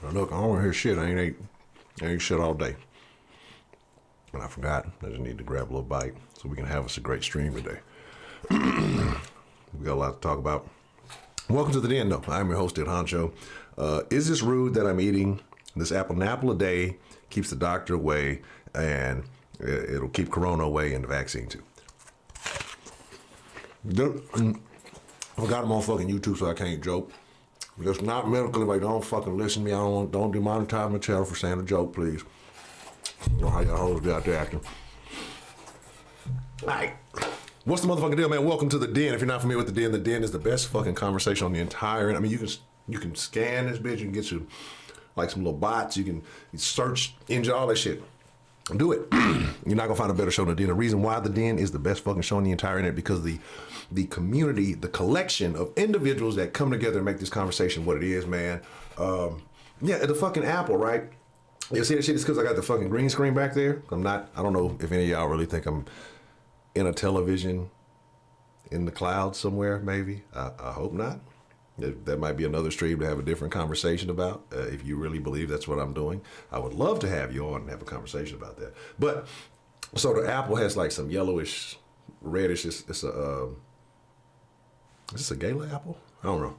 Now look, I don't want to hear shit. I ain't shit all day. And I forgot. I just need to grab a little bite so we can have us a great stream today. We got a lot to talk about. Welcome to the Den, though. I'm your host, Honcho. Is this rude that I'm eating this apple? An apple a day keeps the doctor away, and it'll keep Corona away and the vaccine too. I got him on fucking YouTube, so I can't joke. It's not medical. Like, don't fucking listen to me. Don't demonetize my channel for saying a joke, please. You know how y'all hoes be out there acting. All right. What's the motherfucking deal, man? Welcome to the Den. If you're not familiar with the Den is the best fucking conversation on the entire. I mean, you can scan this bitch. You can get you like some little bots. You can search engine, all that shit. Do it. You're not gonna find a better show than the Den. The reason why the Den is the best fucking show on the entire internet because the community, the collection of individuals that come together and make this conversation what it is, man. Yeah, the fucking Apple, right? You see that shit? It's because I got the fucking green screen back there. I don't know if any of y'all really think I'm in a television in the cloud somewhere, maybe. I hope not. That might be another stream to have a different conversation about. If you really believe that's what I'm doing, I would love to have you on and have a conversation about that. But so the apple has like some yellowish, reddish. Is this a gala apple? I don't know.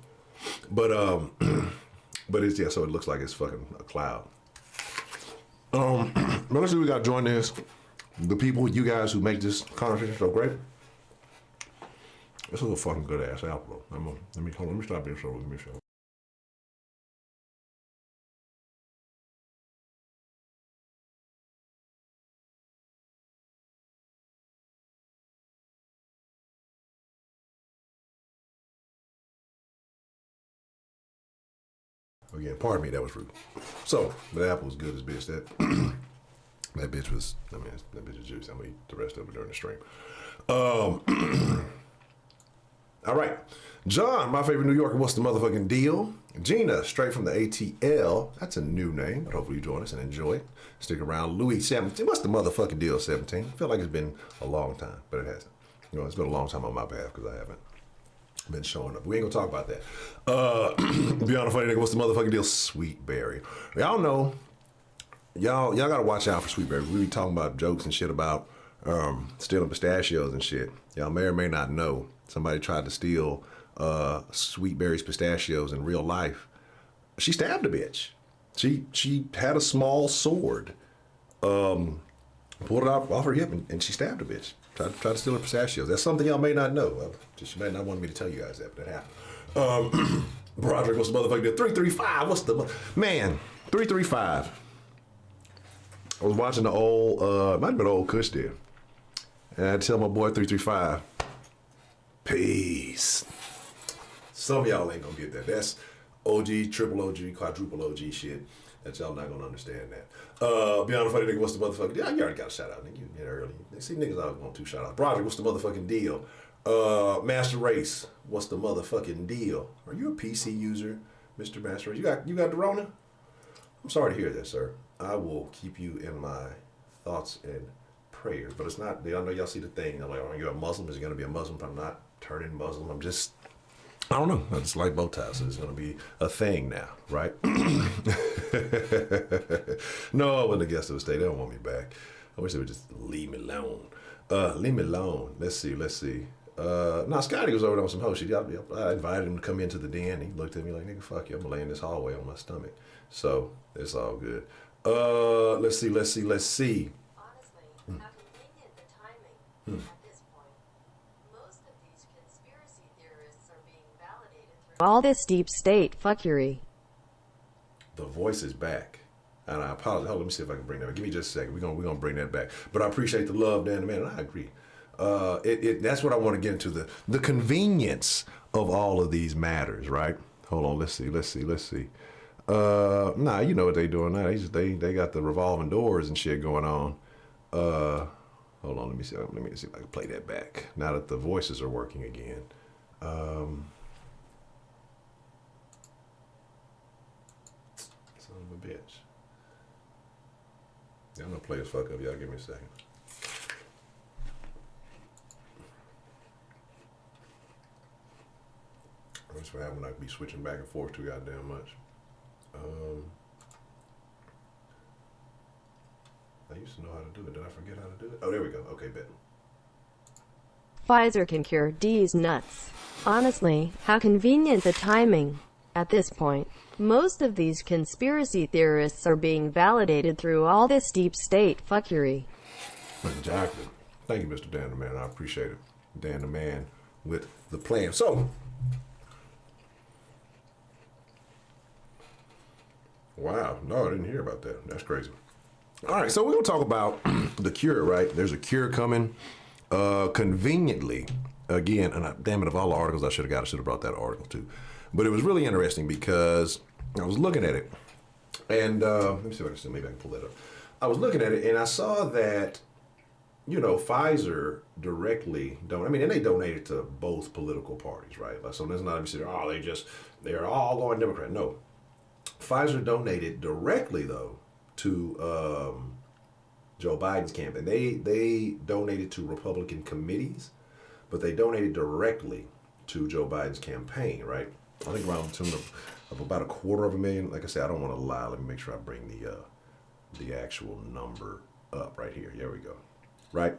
But it's so it looks like it's fucking a cloud. But let's see, we got join this. The people, you guys who make this conversation so great. This is a fucking good ass apple. Let me stop being so. Let me show. Again, pardon me, that was rude. So, the apple was good as bitch. That bitch was, that bitch is juicy. I'm gonna eat the rest of it during the stream. All right. John, my favorite New Yorker, what's the motherfucking deal? Gina, straight from the ATL. That's a new name, but hopefully you join us and enjoy it. Stick around. Louis, 17. What's the motherfucking deal, 17? I feel like it's been a long time, but it hasn't. You know, it's been a long time on my behalf because I haven't been showing up. We ain't gonna talk about that. Beyond funny nigga, what's the motherfucking deal? Sweet Berry. Y'all know, y'all gotta watch out for Sweet Berry. We be talking about jokes and shit about stealing pistachios and shit. Y'all may or may not know. Somebody tried to steal Sweet Berry's pistachios in real life. She stabbed a bitch. She had a small sword, pulled it off her hip, and she stabbed a bitch. Tried to steal her pistachios. That's something y'all may not know. She may not want me to tell you guys that, but that happened. Broderick, what's the motherfucker deal? 335. What's the man? 335. I was watching the old, might have been old Kush there, and I tell my boy 335. Peace. Some of y'all ain't gonna get that. That's OG, triple OG, quadruple OG shit. That y'all not gonna understand that. Beyond funny nigga, what's the motherfucking deal? You already got a shout out, nigga. You get early. See, niggas always want 2 shout outs. Broderick, what's the motherfucking deal? Master Race, what's the motherfucking deal? Are you a PC user, Mr. Master Race? You got the Rona? I'm sorry to hear that, sir. I will keep you in my thoughts and prayers, but it's not. I know y'all see the thing. They're like, "Are you a Muslim? Is it gonna be a Muslim?" I'm not turning Muslim. I'm just, I don't know. I just like bow ties, so it's gonna be a thing now, right? No, I wouldn't have guessed it would stay. They don't want me back. I wish they would just leave me alone. Leave me alone. Let's see. No, Scotty was over there on some hoe shit. I invited him to come into the Den. He looked at me like, "Nigga, fuck you. I'm gonna lay in this hallway on my stomach." So it's all good. Let's see. Honestly, how convenient the timing at this point. Most of these conspiracy theorists are being validated through all this deep state fuckery. The voice is back. And I apologize. Hold on, let me see if I can bring that back. Give me just a second. We're gonna bring that back. But I appreciate the love, Dan, man, and I agree. That's what I want to get into, the convenience of all of these matters, right? Hold on, let's see. Nah, you know what they doing now. They got the revolving doors and shit going on. Hold on, let me see if I can play that back. Now that the voices are working again. Son of a bitch. Yeah, I'm gonna play this fuck up. Y'all give me a second. That's what happens when I be switching back and forth too goddamn much. I used to know how to do it. Did I forget how to do it? Oh, there we go. Okay, bet. Pfizer can cure D's nuts. Honestly, how convenient the timing. At this point, most of these conspiracy theorists are being validated through all this deep state fuckery. Exactly. Thank you, Mr. Dan the Man. I appreciate it. Dan the Man with the plan. So, wow. No, I didn't hear about that. That's crazy. All right, so we're going to talk about the cure, right? There's a cure coming conveniently. Again, and damn it, of all the articles I should have brought that article too. But it was really interesting because I was looking at it, and let me see if I can maybe I can pull that up. I was looking at it, and I saw that, Pfizer directly and they donated to both political parties, right? Like, so there's not even they're all going Democrat. No, Pfizer donated directly though to Joe Biden's campaign. They donated to Republican committees, but they donated directly to Joe Biden's campaign, right? I think around the tune of about $250,000. Like I said, I don't want to lie. Let me make sure I bring the actual number up right here. There we go. Right.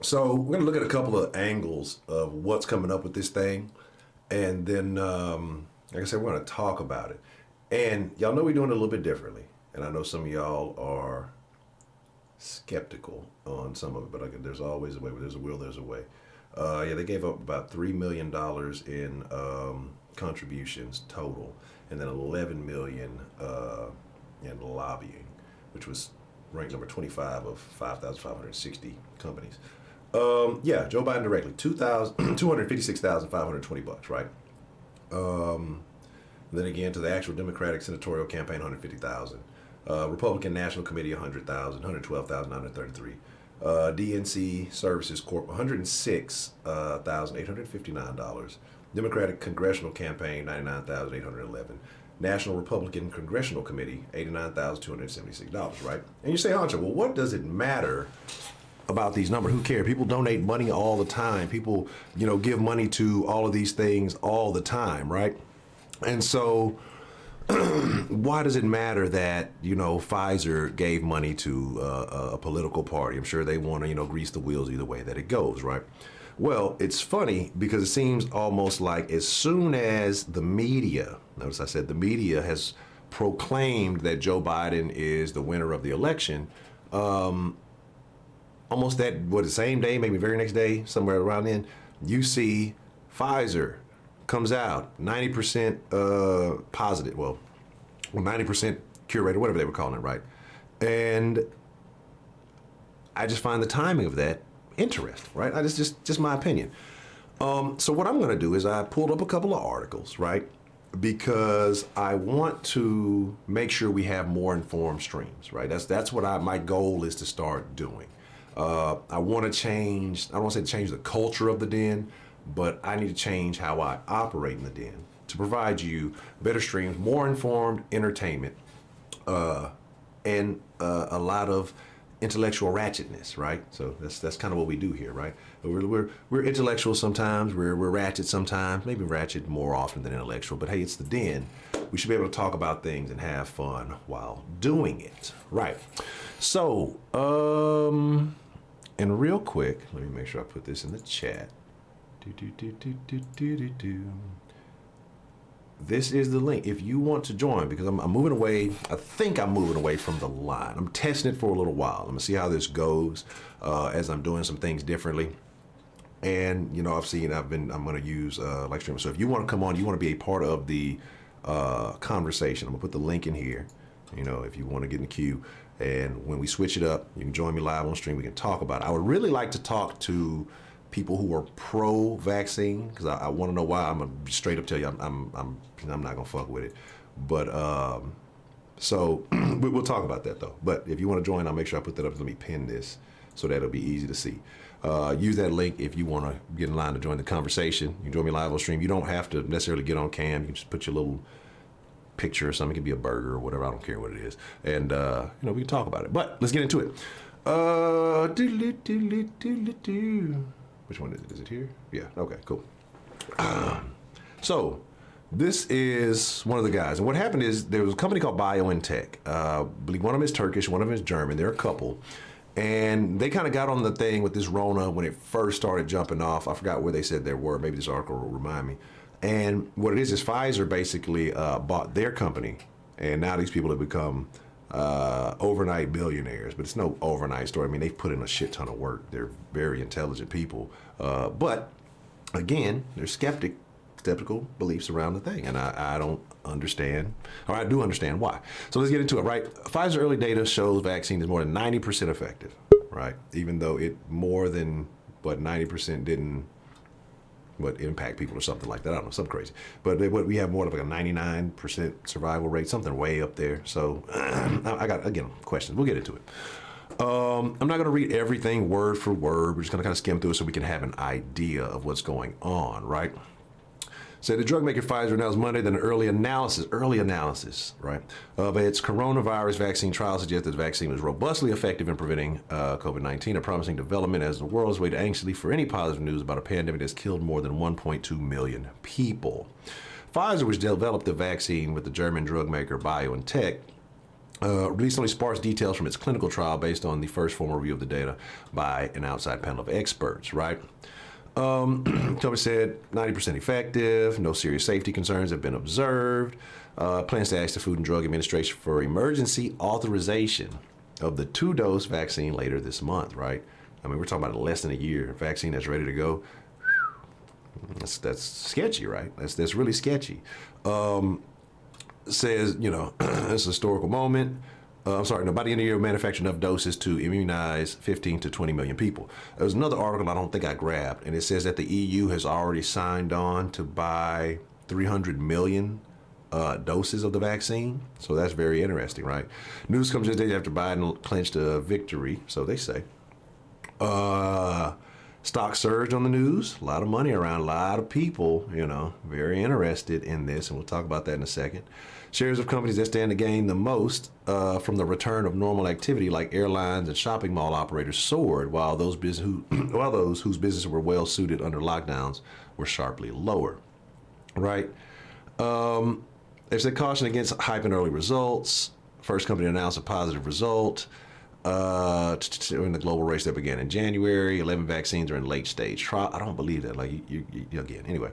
So we're going to look at a couple of angles of what's coming up with this thing. And then, like I said, we're going to talk about it. And y'all know we're doing it a little bit differently. And I know some of y'all are skeptical on some of it, but there's always a way. Where there's a will, there's a way. They gave up about $3 million in contributions total, and then $11 million in lobbying, which was ranked number 25 of 5,560 companies. Joe Biden directly, $256,520, right? Then again, to the actual Democratic senatorial campaign, $150,000. Republican National Committee, $100,000, $112,933. DNC Services Corp, $106,859. Democratic Congressional Campaign, $99,811. National Republican Congressional Committee, $89,276, right? And you say, Honcho, well, what does it matter about these numbers? Who cares? People donate money all the time. People, give money to all of these things all the time, right? And so why does it matter that, Pfizer gave money to a political party? I'm sure they want to, grease the wheels either way that it goes, right? Well, it's funny because it seems almost like as soon as the media, notice I said the media has proclaimed that Joe Biden is the winner of the election, almost the same day, maybe very next day, somewhere around then, you see Pfizer comes out 90% positive, well, 90% cure rate or whatever they were calling it, right? And I just find the timing of that interesting, right? Just my opinion. So what I'm going to do is I pulled up a couple of articles, right? Because I want to make sure we have more informed streams, right? That's what my goal is to start doing. I want to change. I don't want to say change the culture of the den, but I need to change how I operate in the den to provide you better streams, more informed entertainment, and a lot of intellectual ratchetness, right? So that's kind of what we do here, right? We're intellectual sometimes, we're ratchet sometimes, maybe ratchet more often than intellectual, but hey, it's the den. We should be able to talk about things and have fun while doing it, right? So, and real quick, let me make sure I put this in the chat. This is the link if you want to join, because I'm moving away. I think I'm moving away from the line. I'm testing it for a little while. I'm gonna see how this goes as I'm doing some things differently. And I'm gonna use live streaming. So if you want to come on, you want to be a part of the conversation, I'm gonna put the link in here. If you want to get in the queue, and when we switch it up, you can join me live on stream. We can talk about it. I would really like to talk to people who are pro-vaccine, because I want to know why. I'm gonna straight up tell you I'm not gonna fuck with it. But so we'll talk about that though. But if you want to join, I'll make sure I put that up. Let me pin this so that it'll be easy to see. Use that link if you want to get in line to join the conversation. You can join me live on stream. You don't have to necessarily get on cam. You can just put your little picture or something. It could be a burger or whatever. I don't care what it is. And we can talk about it. But let's get into it. Which one is it? Is it here? Yeah. Okay, cool. So This is one of the guys. And what happened is there was a company called BioNTech. I believe one of them is Turkish, one of them is German. They're a couple. And they kind of got on the thing with this Rona when it first started jumping off. I forgot where they said they were. Maybe this article will remind me. And what it is Pfizer basically bought their company. And now these people have become overnight billionaires. But it's no overnight story. I mean, they've put in a shit ton of work. They're very intelligent people. But, again, they're skeptical beliefs around the thing. And I don't understand, or I do understand why. So let's get into it, right? Pfizer early data shows vaccine is more than 90% effective, right? Even though it more than, 90% didn't, impact people or something like that. I don't know, something crazy. But we have more of like a 99% survival rate, something way up there. So I got, again, questions. We'll get into it. I'm not going to read everything word for word. We're just going to kind of skim through it so we can have an idea of what's going on, right? So the drug maker Pfizer announced Monday that an early analysis, right, of its coronavirus vaccine trial suggests that the vaccine was robustly effective in preventing COVID-19, a promising development as the world has waited anxiously for any positive news about a pandemic that's killed more than 1.2 million people. Pfizer, which developed the vaccine with the German drug maker BioNTech, released only sparse details from its clinical trial based on the first formal review of the data by an outside panel of experts, right? Company said 90% effective, no serious safety concerns have been observed. Plans to ask the Food and Drug Administration for emergency authorization of the 2-dose vaccine later this month, right? I mean, we're talking about less than a year. Vaccine that's ready to go. That's sketchy, right? That's really sketchy. Says, it's a historical moment. By the end of the year, manufacture enough doses to immunize 15 to 20 million people. There's another article I don't think I grabbed, and it says that the EU has already signed on to buy 300 million doses of the vaccine. So that's very interesting, right? News comes just days after Biden clinched a victory, so they say. Stock surged on the news. A lot of money around, a lot of people, very interested in this, and we'll talk about that in a second. Shares of companies that stand to gain the most from the return of normal activity, like airlines and shopping mall operators, soared, while those whose businesses were well suited under lockdowns were sharply lower. Right? There's a caution against hyping early results. First company announced a positive result in the global race that began in January. 11 vaccines are in late stage trial. I don't believe that. Again. Anyway.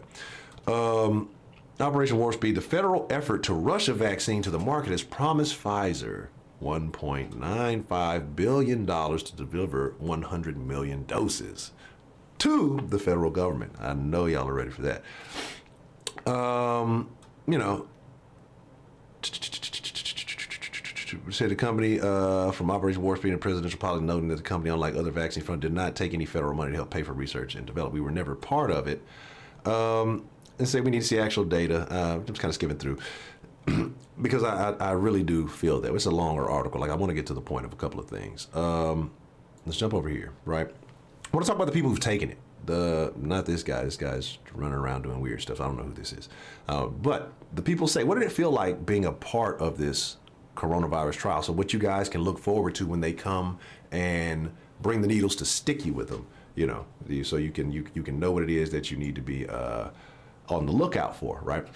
Operation Warp Speed, the federal effort to rush a vaccine to the market has promised Pfizer $1.95 billion to deliver 100 million doses to the federal government. I know y'all are ready for that. Said the company from Operation Warp Speed and Presidential Policy, noting that the company, unlike other vaccine funds, did not take any federal money to help pay for research and development. We were never part of it. And say we need to see actual data. I'm just kind of skimming through because I really do feel that. It's a longer article. I want to get to the point of a couple of things. Let's jump over here, right? I want to talk about the people who've taken it. Not this guy. This guy's running around doing weird stuff. I don't know who this is. But the people say, what did it feel like being a part of this coronavirus trial? So what you guys can look forward to when they come and bring the needles to stick you with them, so you can know what it is that you need to be on the lookout for, right?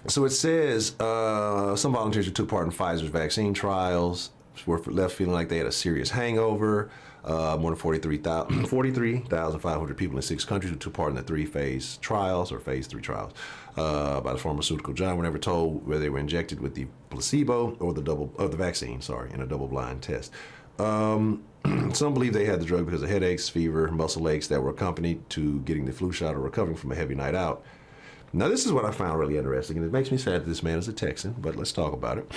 So it says some volunteers who took part in Pfizer's vaccine trials were left feeling like they had a serious hangover. More than 43,500 people in 6 countries who took part in the 3 phase trials or phase 3 trials by the pharmaceutical giant were never told whether they were injected with the placebo or the vaccine, in a double-blind test. Some believe they had the drug because of headaches, fever, muscle aches that were accompanied to getting the flu shot or recovering from a heavy night out. Now, this is what I found really interesting, and it makes me sad that this man is a Texan, but let's talk about it.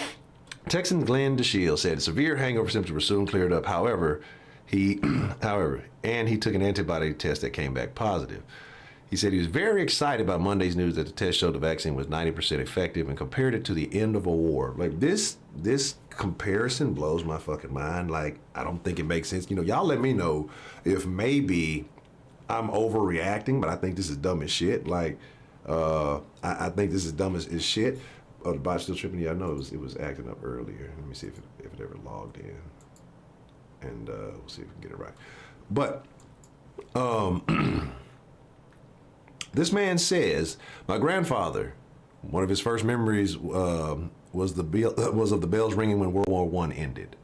Texan Glenn DeShield said severe hangover symptoms were soon cleared up. However, he took an antibody test that came back positive. He said he was very excited about Monday's news that the test showed the vaccine was 90% effective and compared it to the end of a war. This comparison blows my fucking mind. I don't think it makes sense. Y'all let me know if maybe I'm overreacting, but I think this is dumb as shit. I think this is dumb as shit. Oh, the bot's still tripping? Yeah, I know it was acting up earlier. Let me see if it ever logged in. And we'll see if we can get it right. But this man says, my grandfather One of his first memories was of the bells ringing when World War I ended,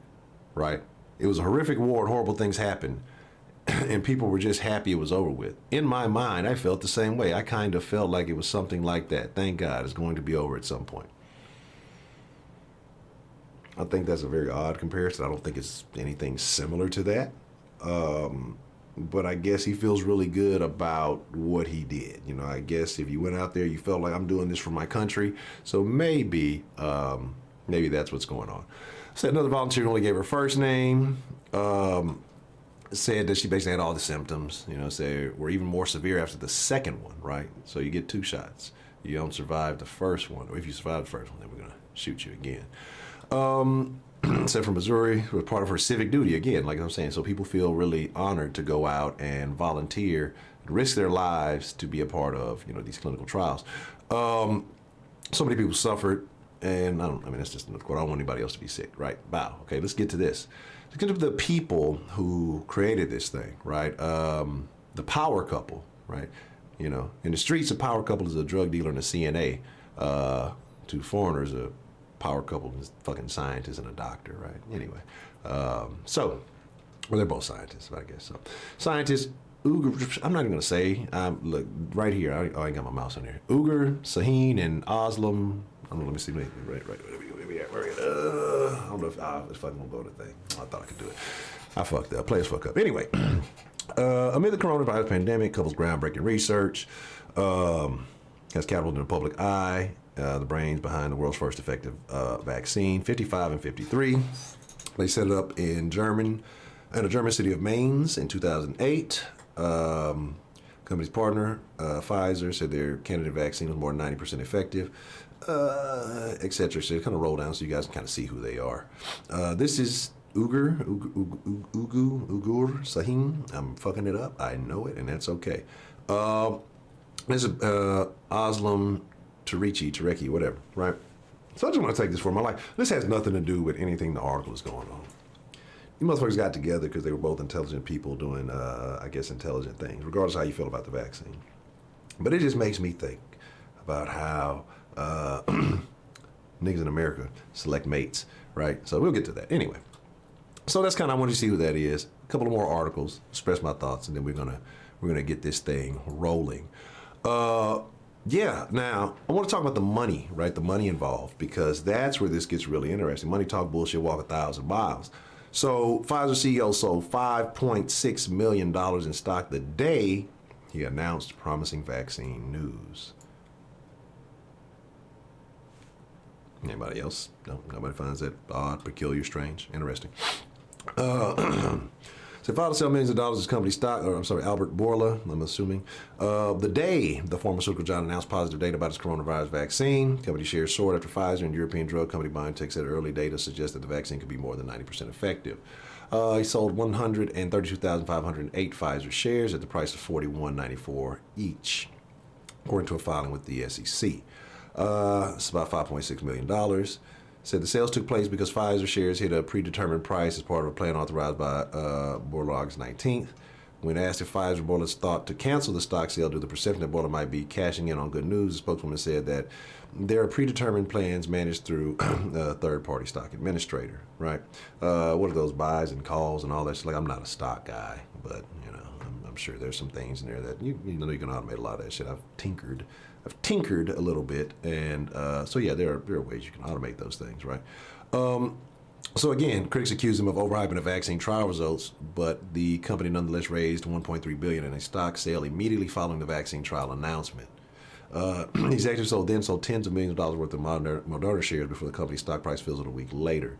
right? It was a horrific war and horrible things happened, and people were just happy it was over with. In my mind, I felt the same way. I kind of felt like it was something like that. Thank God it's going to be over at some point. I think that's a very odd comparison. I don't think it's anything similar to that. But I guess he feels really good about what he did. You know, I guess if you went out there, you felt like I'm doing this for my country. So maybe that's what's going on. Said another volunteer only gave her first name. Said that she basically had all the symptoms, you know, were even more severe after the second one, right? So you get 2 shots. You don't survive the first one, or if you survive the first one, then we're going to shoot you again. Said from Missouri, was part of her civic duty, again, like I'm saying. So people feel really honored to go out and volunteer, risk their lives to be a part of, you know, these clinical trials. So many people suffered, and that's just another quote. I don't want anybody else to be sick, right? Wow. Okay, let's get to this. Let's get to the people who created this thing, right? The power couple, right? You know, in the streets, a power couple is a drug dealer and a CNA. To foreigners, a power couple is fucking scientist and a doctor, right? Anyway, well, they're both scientists, I guess. So, scientists, Ugur, I'm not even gonna say. Look right here. I ain't got my mouse on here. Ugur, Sahin, and Aslam. Let me see. Right. Where we at? I don't know if it's fucking gonna go to the thing. I thought I could do it. I fucked up. Players fuck up. Anyway, amid the coronavirus pandemic, couples groundbreaking research has catapulted in the public eye. The brains behind the world's first effective vaccine, 55 and 53. They set it up in the German city of Mainz in 2008. Company's partner, Pfizer, said their candidate vaccine was more than 90% effective, et cetera. So kind of roll down so you guys can kind of see who they are. This is Ugur Sahin. I'm fucking it up. I know it, and that's okay. This is Aslam Tareki, whatever, right? So I just want to take this for my life. This has nothing to do with anything the article is going on. You motherfuckers got together because they were both intelligent people doing, I guess, intelligent things, regardless of how you feel about the vaccine. But it just makes me think about how niggas in America select mates, right? So we'll get to that. Anyway, so that's kind of, I want you to see who that is. A couple of more articles, express my thoughts, and then we're gonna get this thing rolling. Yeah, now, I want to talk about the money, right? The money involved, because that's where this gets really interesting. Money talk, bullshit, walk 1,000 miles. So, Pfizer CEO sold $5.6 million in stock the day he announced promising vaccine news. Anybody else? No, nobody finds that odd, peculiar, strange, interesting. So Pfizer sell millions of dollars as company stock, Albert Bourla, I'm assuming. The day the pharmaceutical giant announced positive data about its coronavirus vaccine, company shares soared after Pfizer and European drug company BioNTech said early data suggests that the vaccine could be more than 90% effective. He sold 132,508 Pfizer shares at the price of $41.94 each, according to a filing with the SEC. It's about $5.6 million. Said the sales took place because Pfizer shares hit a predetermined price as part of a plan authorized by Bourla August 19th. When asked if Pfizer Bourla's thought to cancel the stock sale due to the perception that Bourla might be cashing in on good news, the spokeswoman said that there are predetermined plans managed through a third-party stock administrator, right? What are those buys and calls and all that? Like, I'm not a stock guy, but, you know, I'm sure there's some things in there that, you know, you can automate a lot of that shit. I've tinkered a little bit, and so yeah, there are ways you can automate those things, right? So again, critics accuse him of overhyping the vaccine trial results, but the company nonetheless raised $1.3 billion in a stock sale immediately following the vaccine trial announcement. Executives sold tens of millions of dollars worth of Moderna shares before the company's stock price fizzled a week later.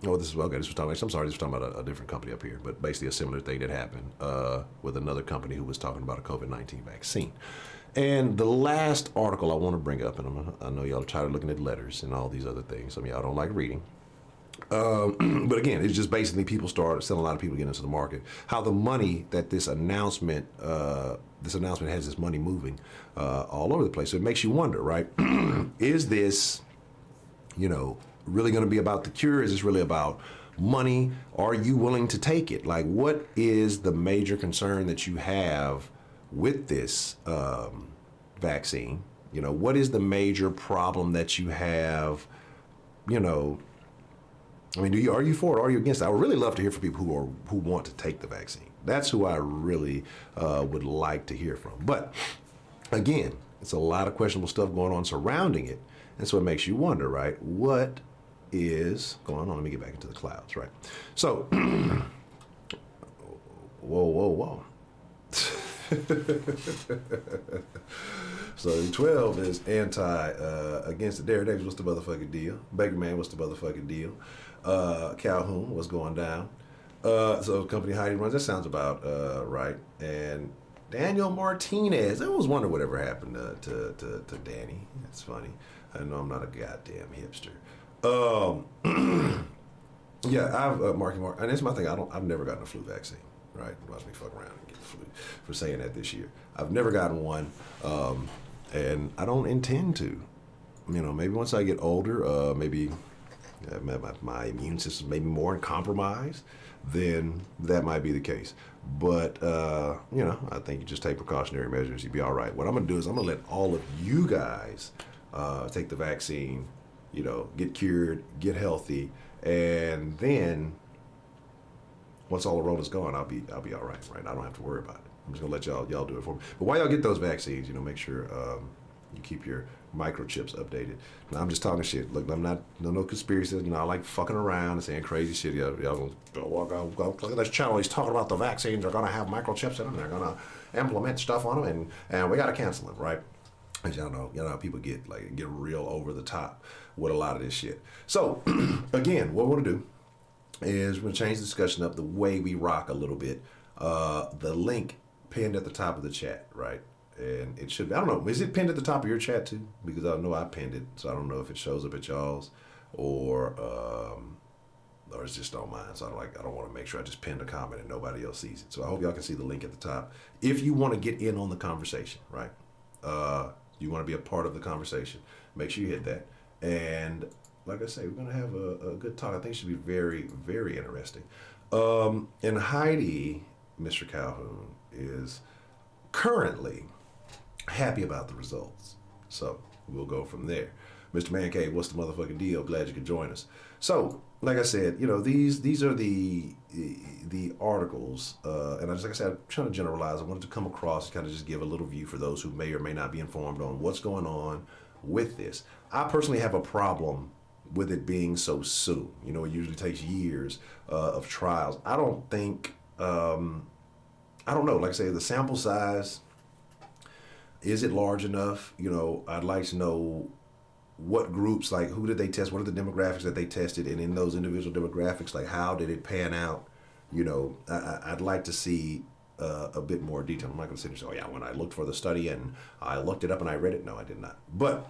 This was talking about a different company up here, but basically a similar thing that happened with another company who was talking about a COVID-19 vaccine. And the last article I want to bring up, and I know y'all are tired of looking at letters and all these other things. Some of y'all don't like reading. But again, it's just basically a lot of people getting into the market. How the money that this announcement has this money moving all over the place. So it makes you wonder, right? Is this, really going to be about the cure? Is this really about money? Are you willing to take it? Like, what is the major concern that you have with this vaccine? You know, what is the major problem that you have? You know, I mean, are you for it or are you against it? I would really love to hear from people who want to take the vaccine. That's who I really would like to hear from. But again, it's a lot of questionable stuff going on surrounding it. And so it makes you wonder, right? What is going on? Let me get back into the clouds, right? So, whoa. So 12 is against the Derek Davis. What's the motherfucking deal? Baker Man, what's the motherfucking deal? Calhoun, what's going down? So company Heidi runs. That sounds about right. And Daniel Martinez. I always wonder whatever happened to Danny. It's funny. I know I'm not a goddamn hipster. Yeah, I've Marky Mark, and it's my thing. I've never gotten a flu vaccine. Right? Watch me fuck around and get the flu for saying that this year. I've never gotten one, and I don't intend to. You know, maybe once I get older, maybe my immune system may be more in compromise, then that might be the case. But, you know, I think you just take precautionary measures, you'll be all right. What I'm going to do is I'm going to let all of you guys take the vaccine, you know, get cured, get healthy, and then once all the road is gone, I'll be all right, right? I don't have to worry about it. I'm just gonna let y'all do it for me. But while y'all get those vaccines, you know, make sure you keep your microchips updated. Now, I'm just talking shit. Look, I'm not no conspiracy. You know, I like fucking around and saying crazy shit. Y'all gonna go look at this channel. He's talking about the vaccines. They're gonna have microchips in them. They're gonna implement stuff on them, and we gotta cancel them, right? As y'all know how people get real over the top with a lot of this shit. So again, what we're gonna do is we're going to change the discussion up the way we rock a little bit. The link pinned at the top of the chat, right? And it should be, I don't know, is it pinned at the top of your chat too? Because I know I pinned it, so I don't know if it shows up at y'all's or it's just on mine. So I don't want to make sure I just pinned a comment and nobody else sees it. So I hope y'all can see the link at the top. If you want to get in on the conversation, right? You want to be a part of the conversation, make sure you hit that. And like I say, we're going to have a good talk. I think it should be very, very interesting. And Heidi, Mr. Calhoun, is currently happy about the results. So we'll go from there. Mr. Man Cave, what's the motherfucking deal? Glad you could join us. So, like I said, you know, these are the articles, and like I said, I'm trying to generalize. I wanted to come across and kind of just give a little view for those who may or may not be informed on what's going on with this. I personally have a problem with it being so soon. You know, it usually takes years of trials. I don't think, I don't know, like I say, the sample size, is it large enough? You know, I'd like to know what groups, like who did they test, what are the demographics that they tested, and in those individual demographics, like how did it pan out? You know, I'd like to see a bit more detail. I'm not going to sit and say, oh yeah, when I looked for the study and I looked it up and I read it. No, I did not. But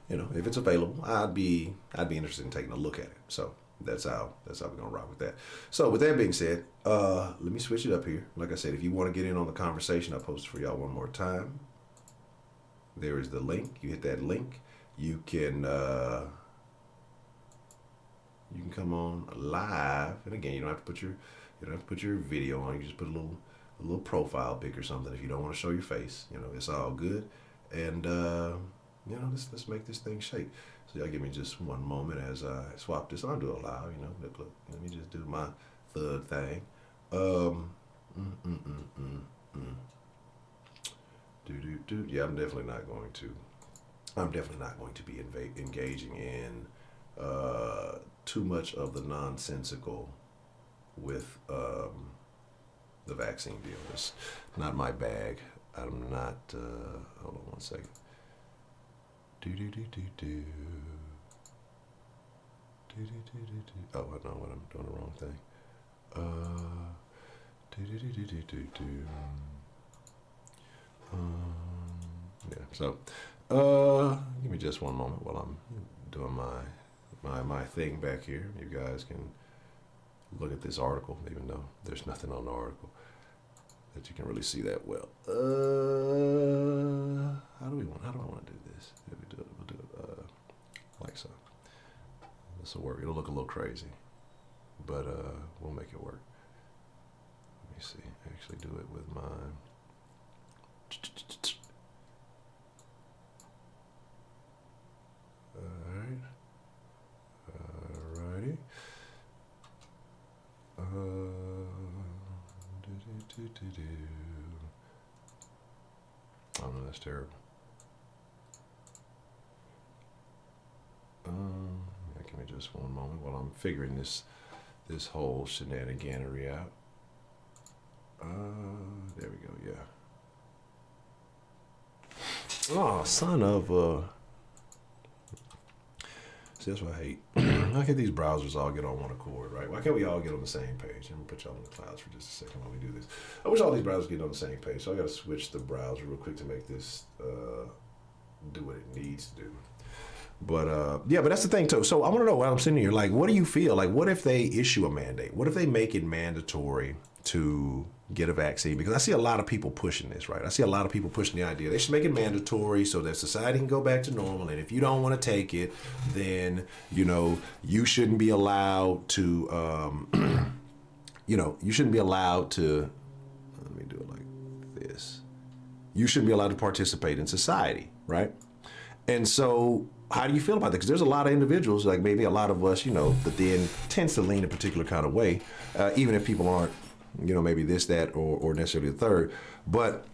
you know, if it's available, I'd be interested in taking a look at it. So that's how we're gonna rock with that. So with that being said, let me switch it up here. Like I said, if you want to get in on the conversation, I'll post it for y'all one more time. There is the link. You hit that link. You can come on live, and again, you don't have to put your video on. You just put a little profile pic or something if you don't want to show your face. You know, it's all good, and you know, let's make this thing shake. So y'all give me just one moment as I swap this. I'll do it loud, you know. Look, let me just do my thug thing. Yeah, I'm definitely not going to be engaging in too much of the nonsensical with the vaccine deal. It's not my bag. I'm not. Hold on one second. Oh, I know what I'm doing the wrong thing. Yeah. So, give me just one moment while I'm doing my thing back here. You guys can look at this article, even though there's nothing on the article that you can really see that well. How do I want to do this? We'll do it like so. This will work. It'll look a little crazy, but we'll make it work. Let me see. Actually do it with my That's terrible. Give me just one moment while I'm figuring this whole shenaniganery out. There we go. Yeah. Oh, son of See, that's what I hate. Why can't these browsers all get on one accord, right? Why can't we all get on the same page? Let me put y'all in the clouds for just a second while we do this. I wish all these browsers get on the same page, so I got to switch the browser real quick to make this do what it needs to do. But yeah, but that's the thing too. So I want to know, while I'm sitting here, like, what do you feel? Like, what if they issue a mandate? What if they make it mandatory to get a vaccine? Because I see a lot of people pushing this, right? I see a lot of people pushing the idea they should make it mandatory so that society can go back to normal. And if you don't want to take it, then, you know, you shouldn't be allowed to, you know, you shouldn't be allowed to, let me do it like this. You shouldn't be allowed to participate in society, right? And so how do you feel about that? Because there's a lot of individuals, like maybe a lot of us, you know, that then tends to lean a particular kind of way, even if people aren't, you know, maybe this, that, or necessarily the third. But,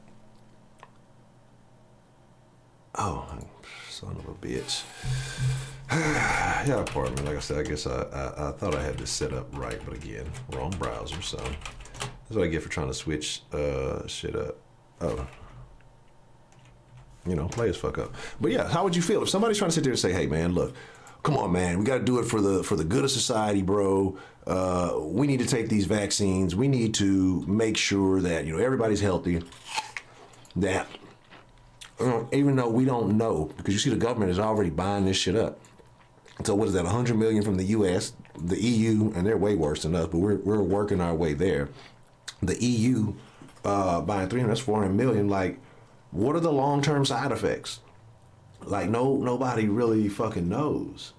oh, son of a bitch. Yeah, pardon me. Like I said, I guess I thought I had this set up right, but again, wrong browser. So that's what I get for trying to switch shit up. Oh. You know, players fuck up. But yeah, how would you feel if somebody's trying to sit there and say, hey, man, look, come on, man, we got to do it for the good of society, bro. We need to take these vaccines. We need to make sure that, you know, everybody's healthy. That, even though we don't know, because you see the government is already buying this shit up. So what is that, 100 million from the U.S., the EU, and they're way worse than us, but we're working our way there. The EU buying 300, that's 400 million. Like, what are the long-term side effects? Like, nobody really fucking knows.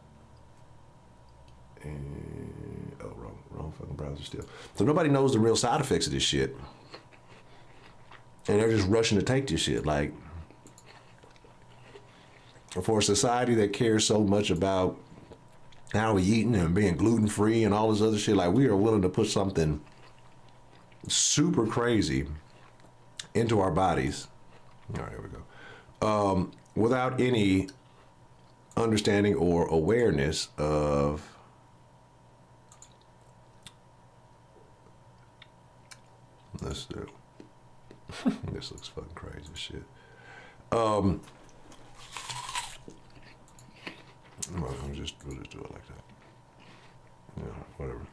And, oh, wrong fucking browser still. So nobody knows the real side effects of this shit. And they're just rushing to take this shit. Like, for a society that cares so much about how we eating and being gluten-free and all this other shit, like, we are willing to put something super crazy into our bodies. All right, here we go. Without any understanding or awareness of let's do. This looks fucking crazy as shit. We'll just do it like that. Yeah, whatever.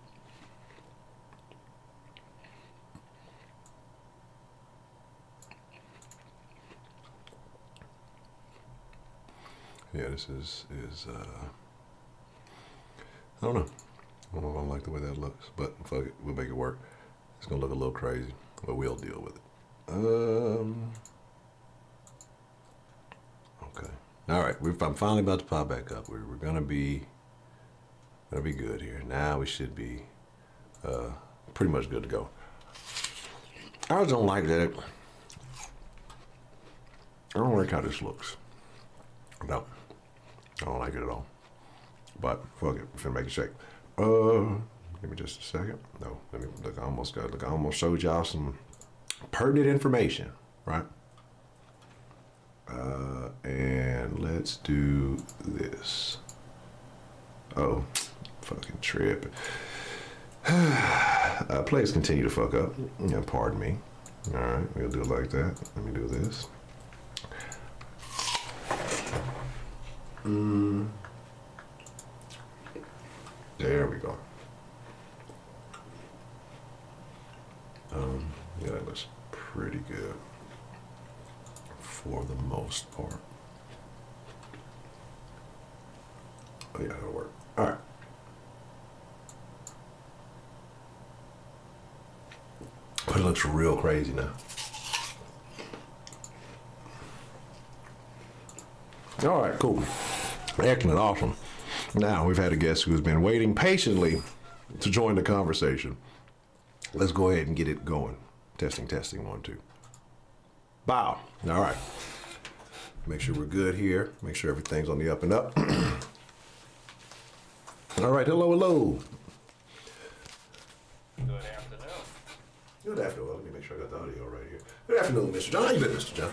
Yeah, this is I don't know. I don't know if I like the way that looks, but fuck it, we'll make it work. It's gonna look a little crazy, but we'll deal with it. Okay. All right, I'm finally about to pop back up. We're gonna be good here. Now we should be pretty much good to go. I just don't like that. I don't like how this looks. No. I don't like it at all. But fuck it, we're finna make a shake. Give me just a second. No, let me look. I almost showed y'all some pertinent information, right? And let's do this. Oh, fucking tripping. Players continue to fuck up. Yeah, pardon me. All right, we'll do it like that. Let me do this. There we go. Yeah, that looks pretty good for the most part. Oh yeah, that'll work. All right. But it looks real crazy now. All right, cool. Excellent, awesome. Now, we've had a guest who's been waiting patiently to join the conversation. Let's go ahead and get it going. Testing, 1, 2. Bow. All right. Make sure we're good here. Make sure everything's on the up and up. All right, hello. Good afternoon. Good afternoon. Let me make sure I got the audio right here. Good afternoon, Mr. John. How you been, Mr. John?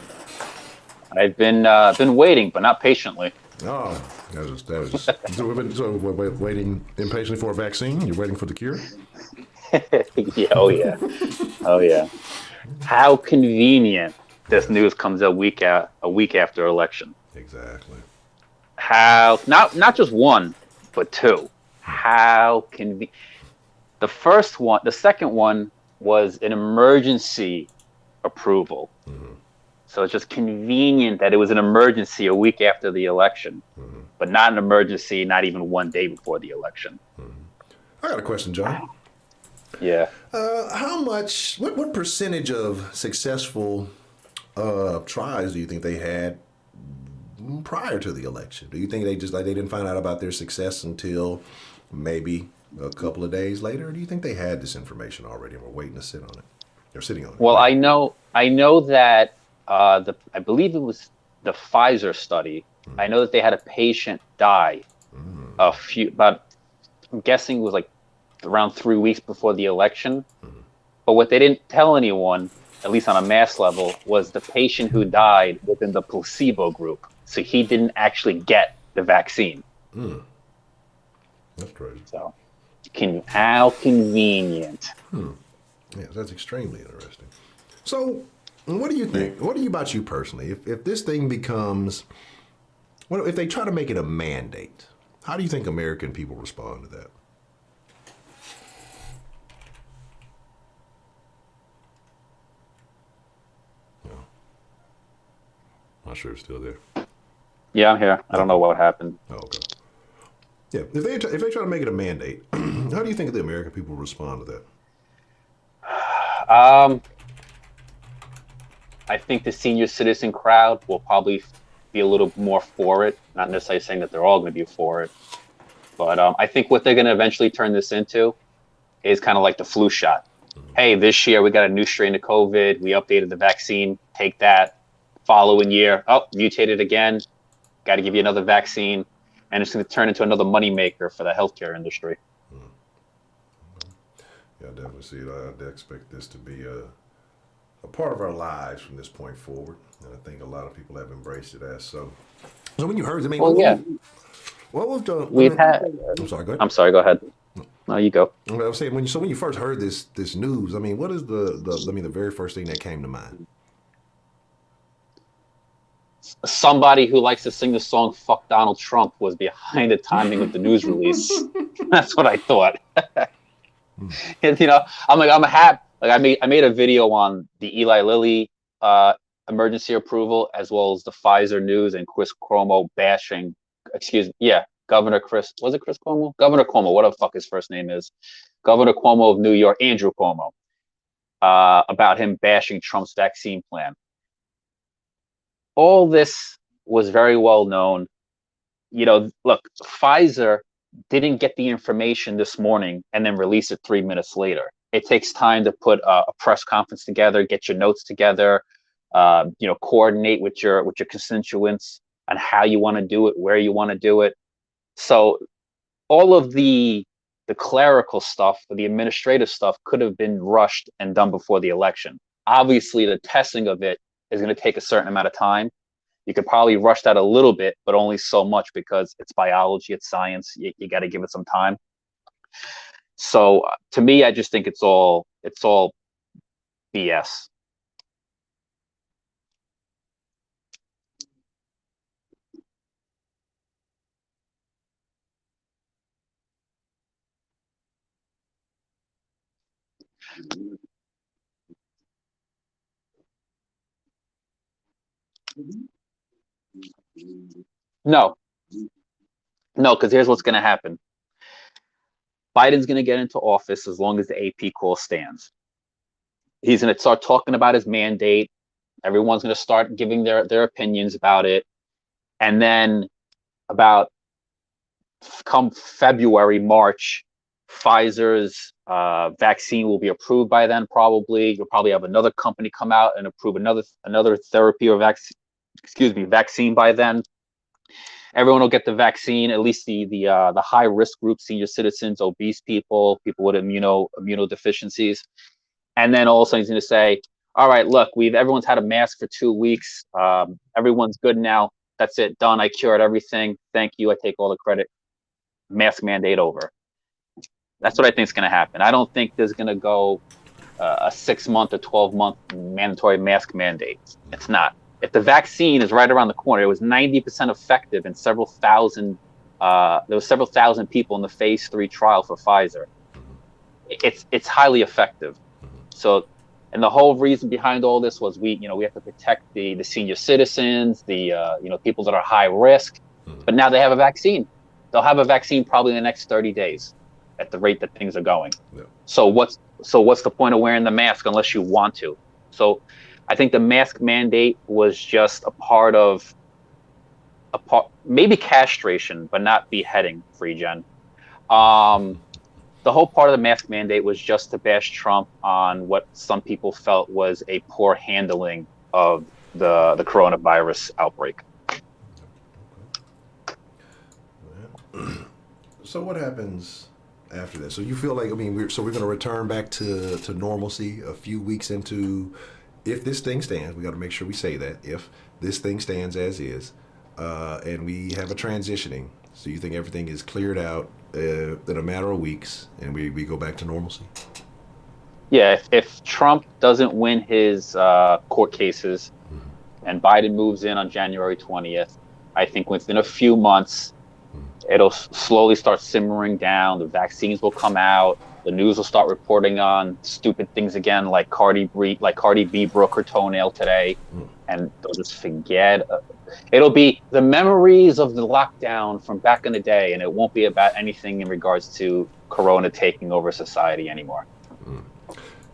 I've been waiting, but not patiently. Oh, that was so we're waiting impatiently for a vaccine. You're waiting for the cure. Yeah, oh yeah, oh yeah. How convenient this news comes a week after election. Exactly. How not just one, but two. How can the second one was an emergency approval. So it's just convenient that it was an emergency a week after the election, but not an emergency not even one day before the election. I got a question, John. Yeah. What percentage of successful tries do you think they had prior to the election? Do you think they just like they didn't find out about their success until maybe a couple of days later? Or do you think they had this information already and were waiting to sit on it? They're sitting on it. Well, Waiting. I know that I believe it was the Pfizer study. I know that they had a patient die about I'm guessing it was like around 3 weeks before the election. But what they didn't tell anyone, at least on a mass level, was the patient who died within the placebo group. So he didn't actually get the vaccine. That's crazy. So, how convenient. Yeah, that's extremely interesting. So, what do you think? What do you about you personally? If this thing becomes, what if they try to make it a mandate? How do you think American people respond to that? No, not sure it's still there. Yeah, I'm here. I don't know what happened. Oh, okay. Yeah, if they try to make it a mandate, how do you think the American people respond to that? I think the senior citizen crowd will probably be a little more for it. Not necessarily saying that they're all going to be for it, but I think what they're going to eventually turn this into is kind of like the flu shot. Hey, this year we got a new strain of COVID. We updated the vaccine. Take that. Following year, oh, mutated again. Got to give you another vaccine, and it's going to turn into another moneymaker for the healthcare industry. Yeah, I definitely see it. I expect this to be a part of our lives from this point forward, and I think a lot of people have embraced it as so. So when you heard, I mean, Well, yeah, what was the? we've had. I'm sorry. Go ahead. I'm sorry. Go ahead. No, you go. I was saying when you first heard this news, I mean, what is the very first thing that came to mind? Somebody who likes to sing the song "Fuck Donald Trump" was behind the timing of the news release. That's what I thought. And, I'm happy. Like I made a video on the Eli Lilly emergency approval as well as the Pfizer news and Chris Cuomo bashing. Governor Chris. Was it Chris Cuomo? Governor Cuomo. What the fuck his first name is? Governor Cuomo of New York, Andrew Cuomo, about him bashing Trump's vaccine plan. All this was very well known. Look, Pfizer didn't get the information this morning and then release it 3 minutes later. It takes time to put a press conference together, get your notes together, coordinate with your constituents on how you want to do it, where you want to do it. So all of the clerical stuff, the administrative stuff could have been rushed and done before the election. Obviously, the testing of it is going to take a certain amount of time. You could probably rush that a little bit, but only so much because it's biology, it's science. You got to give it some time. So to me, I just think it's all BS. No, because here's what's going to happen. Biden's going to get into office as long as the AP call stands. He's going to start talking about his mandate. Everyone's going to start giving their opinions about it. And then about come February, March, Pfizer's vaccine will be approved by then. Probably you'll probably have another company come out and approve another therapy or vaccine by then. Everyone will get the vaccine, at least the high risk group, senior citizens, obese people with immunodeficiencies. And then all of a sudden he's going to say, all right, look, everyone's had a mask for 2 weeks. Everyone's good now. That's it, done. I cured everything. Thank you. I take all the credit. Mask mandate over. That's what I think is going to happen. I don't think there's going to go a 6-month or 12-month mandatory mask mandate. It's not. If the vaccine is right around the corner, it was 90% effective in several thousand. There was several thousand people in the phase 3 trial for Pfizer. It's highly effective. So, and the whole reason behind all this was we have to protect the senior citizens, the people that are high risk. But now they have a vaccine. They'll have a vaccine probably in the next 30 days, at the rate that things are going. Yeah. So what's the point of wearing the mask unless you want to? So, I think the mask mandate was just a part of maybe castration, but not beheading, Free Gen. The whole part of the mask mandate was just to bash Trump on what some people felt was a poor handling of the coronavirus outbreak. So what happens after that? So you feel like, we're going to return back to normalcy a few weeks into, if this thing stands, we got to make sure we say that, if this thing stands as is, and we have a transitioning. So you think everything is cleared out in a matter of weeks, and we go back to normalcy? Yeah, if Trump doesn't win his court cases, and Biden moves in on January 20th, I think within a few months, it'll slowly start simmering down. The vaccines will come out. The news will start reporting on stupid things again, like Cardi B broke her toenail today, and they'll just forget. It'll be the memories of the lockdown from back in the day, and it won't be about anything in regards to Corona taking over society anymore.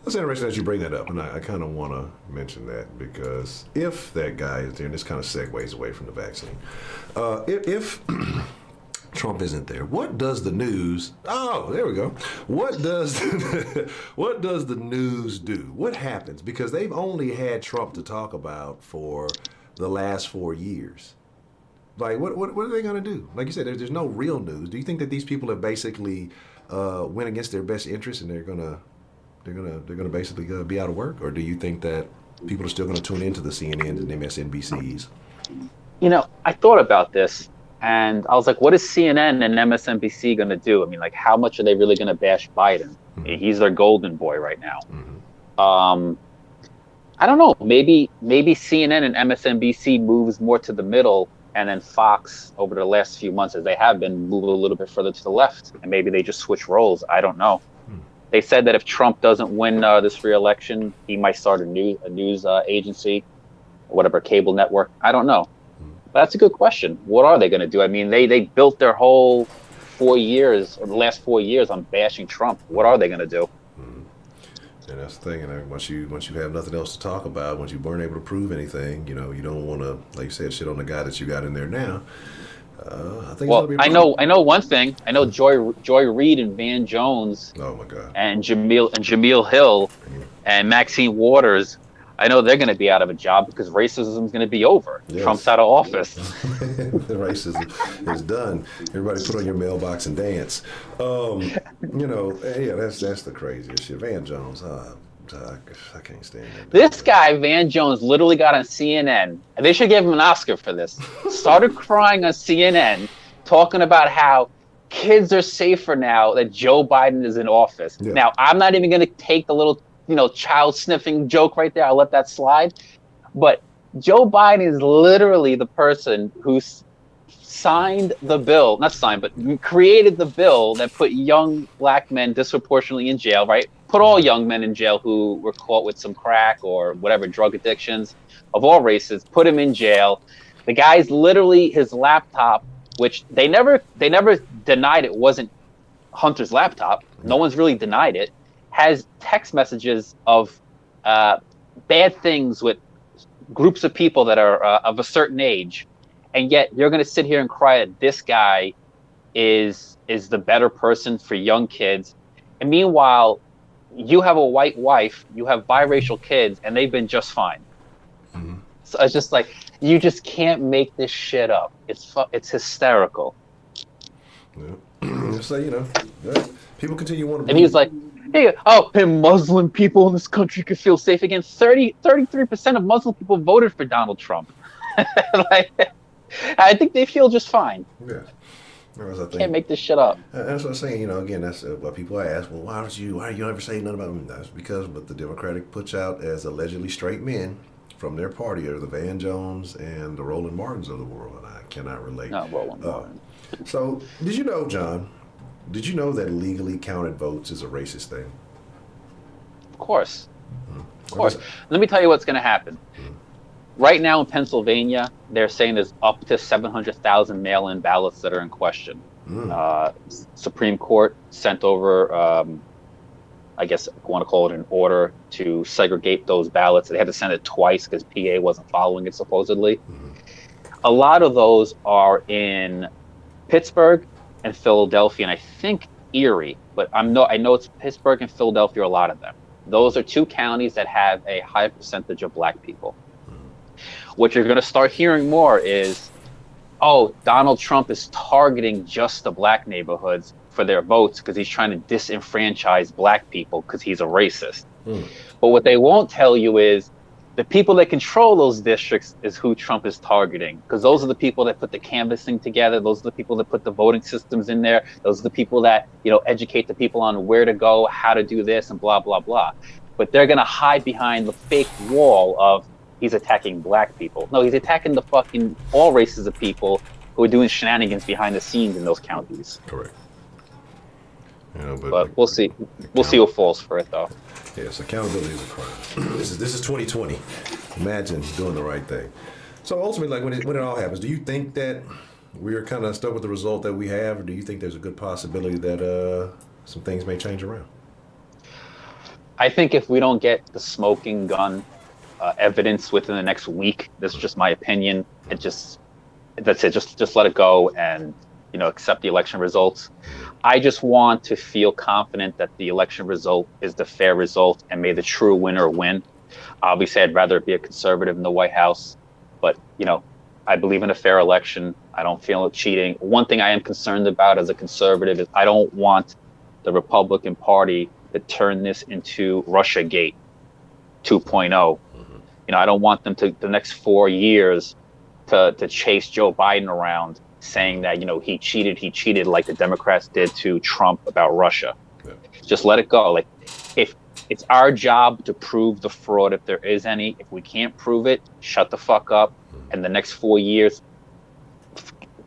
That's interesting that you bring that up, and I kind of want to mention that, because if that guy is there, and this kind of segues away from the vaccine, if Trump isn't there, what does the news? Oh, there we go. What does the news do? What happens? Because they've only had Trump to talk about for the last 4 years. Like, what are they going to do? Like you said, there's no real news. Do you think that these people have basically went against their best interests, and they're gonna basically be out of work? Or do you think that people are still going to tune into the CNNs and MSNBCs? I thought about this. And I was like, what is CNN and MSNBC going to do? How much are they really going to bash Biden? He's their golden boy right now. I don't know. Maybe CNN and MSNBC moves more to the middle, and then Fox, over the last few months, as they have been, move a little bit further to the left. And maybe they just switch roles. I don't know. They said that if Trump doesn't win this re-election, he might start a news agency, or whatever, cable network. I don't know. That's a good question. What are they going to do? They built their whole 4 years, or the last 4 years, on bashing Trump. What are they going to do? And that's the thing. And once you have nothing else to talk about, once you weren't able to prove anything, you don't want to, like you said, shit on the guy that you got in there now. I think. Well, I know one thing. I know Joy Reid and Van Jones. Oh my God. And Jameel Hill and Maxine Waters. I know they're going to be out of a job because racism is going to be over. Yes. Trump's out of office. The racism is done. Everybody put on your mailbox and dance. Yeah, that's the craziest shit. Van Jones, I can't stand that. This guy, Van Jones, literally got on CNN, and they should give him an Oscar for this. Started crying on CNN, talking about how kids are safer now that Joe Biden is in office. Yeah. Now, I'm not even going to take the little child sniffing joke right there. I'll let that slide. But Joe Biden is literally the person who signed the bill, not signed, but created the bill that put young black men disproportionately in jail, right? Put all young men in jail who were caught with some crack or whatever, drug addictions of all races, put him in jail. The guy's literally, his laptop, which they never denied it wasn't Hunter's laptop. No one's really denied it. Has text messages of bad things with groups of people that are of a certain age, and yet you're going to sit here and cry that this guy is the better person for young kids. And meanwhile, you have a white wife, you have biracial kids, and they've been just fine. So it's just like, you just can't make this shit up. It's hysterical. Yeah. So people continue wanting to. And he was like, Hey, oh, and Muslim people in this country could feel safe again. 33% of Muslim people voted for Donald Trump. Like, I think they feel just fine. Yeah. Whereas I Can't think make this shit up. that's what I'm saying. You know, again, that's what people ask. Well, why do you ever say nothing about them? That's because what the Democratic puts out as allegedly straight men from their party are the Van Jones and the Roland Martins of the world, and I cannot relate. No, Roland Uh, Martin. so, did you know, John? Did you know that legally counted votes is a racist thing? Of course. Of What course. is it? Let me tell you what's going to happen. Right now in Pennsylvania, they're saying there's up to 700,000 mail-in ballots that are in question. Supreme Court sent over, I guess I want to call it an order to segregate those ballots. They had to send it twice because PA wasn't following it supposedly. A lot of those are in Pittsburgh and Philadelphia, and I think Erie, but I know it's Pittsburgh and Philadelphia, a lot of them. Those are two counties that have a high percentage of black people. What you're going to start hearing more is, oh, Donald Trump is targeting just the black neighborhoods for their votes because he's trying to disenfranchise black people because he's a racist. But what they won't tell you is the people that control those districts is who Trump is targeting, because those are the people that put the canvassing together. Those are the people that put the voting systems in there. Those are the people that, educate the people on where to go, how to do this, and blah, blah, blah. But they're going to hide behind the fake wall of he's attacking black people. No, he's attacking the fucking all races of people who are doing shenanigans behind the scenes in those counties. Correct. But we'll see. We'll see who falls for it, though. Yes, accountability is a crime. This is 2020. Imagine doing the right thing. So ultimately, like when it all happens, do you think that we're kind of stuck with the result that we have, or do you think there's a good possibility that some things may change around? I think if we don't get the smoking gun evidence within the next week, this is just my opinion. That's it. Just let it go and accept the election results. I just want to feel confident that the election result is the fair result, and may the true winner win. Obviously, I'd rather it be a conservative in the White House, but I believe in a fair election. I don't feel cheating. One thing I am concerned about as a conservative is I don't want the Republican Party to turn this into Russiagate 2.0. I don't want them to the next 4 years to chase Joe Biden around saying that he cheated like the Democrats did to Trump about Russia. Yeah. Just let it go. Like, if it's our job to prove the fraud, if there is any. If we can't prove it, shut the fuck up. And the next 4 years,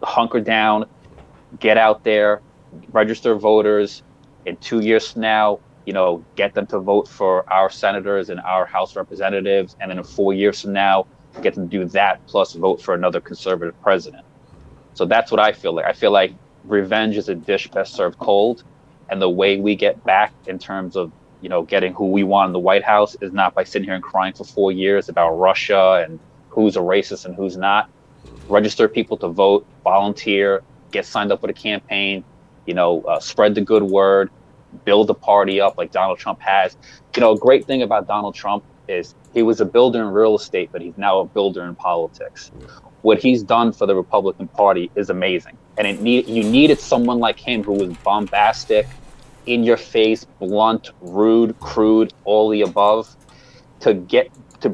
hunker down, get out there, register voters. In 2 years from now, get them to vote for our senators and our House representatives. And then in 4 years from now, get them to do that plus vote for another conservative president. So that's what I feel like. I feel like revenge is a dish best served cold. And the way we get back in terms of, getting who we want in the White House is not by sitting here and crying for 4 years about Russia and who's a racist and who's not. Register people to vote, volunteer, get signed up with a campaign, spread the good word, build the party up like Donald Trump has. A great thing about Donald Trump is he was a builder in real estate, but he's now a builder in politics. What he's done for the Republican Party is amazing. And you needed someone like him who was bombastic, in your face, blunt, rude, crude, all the above, to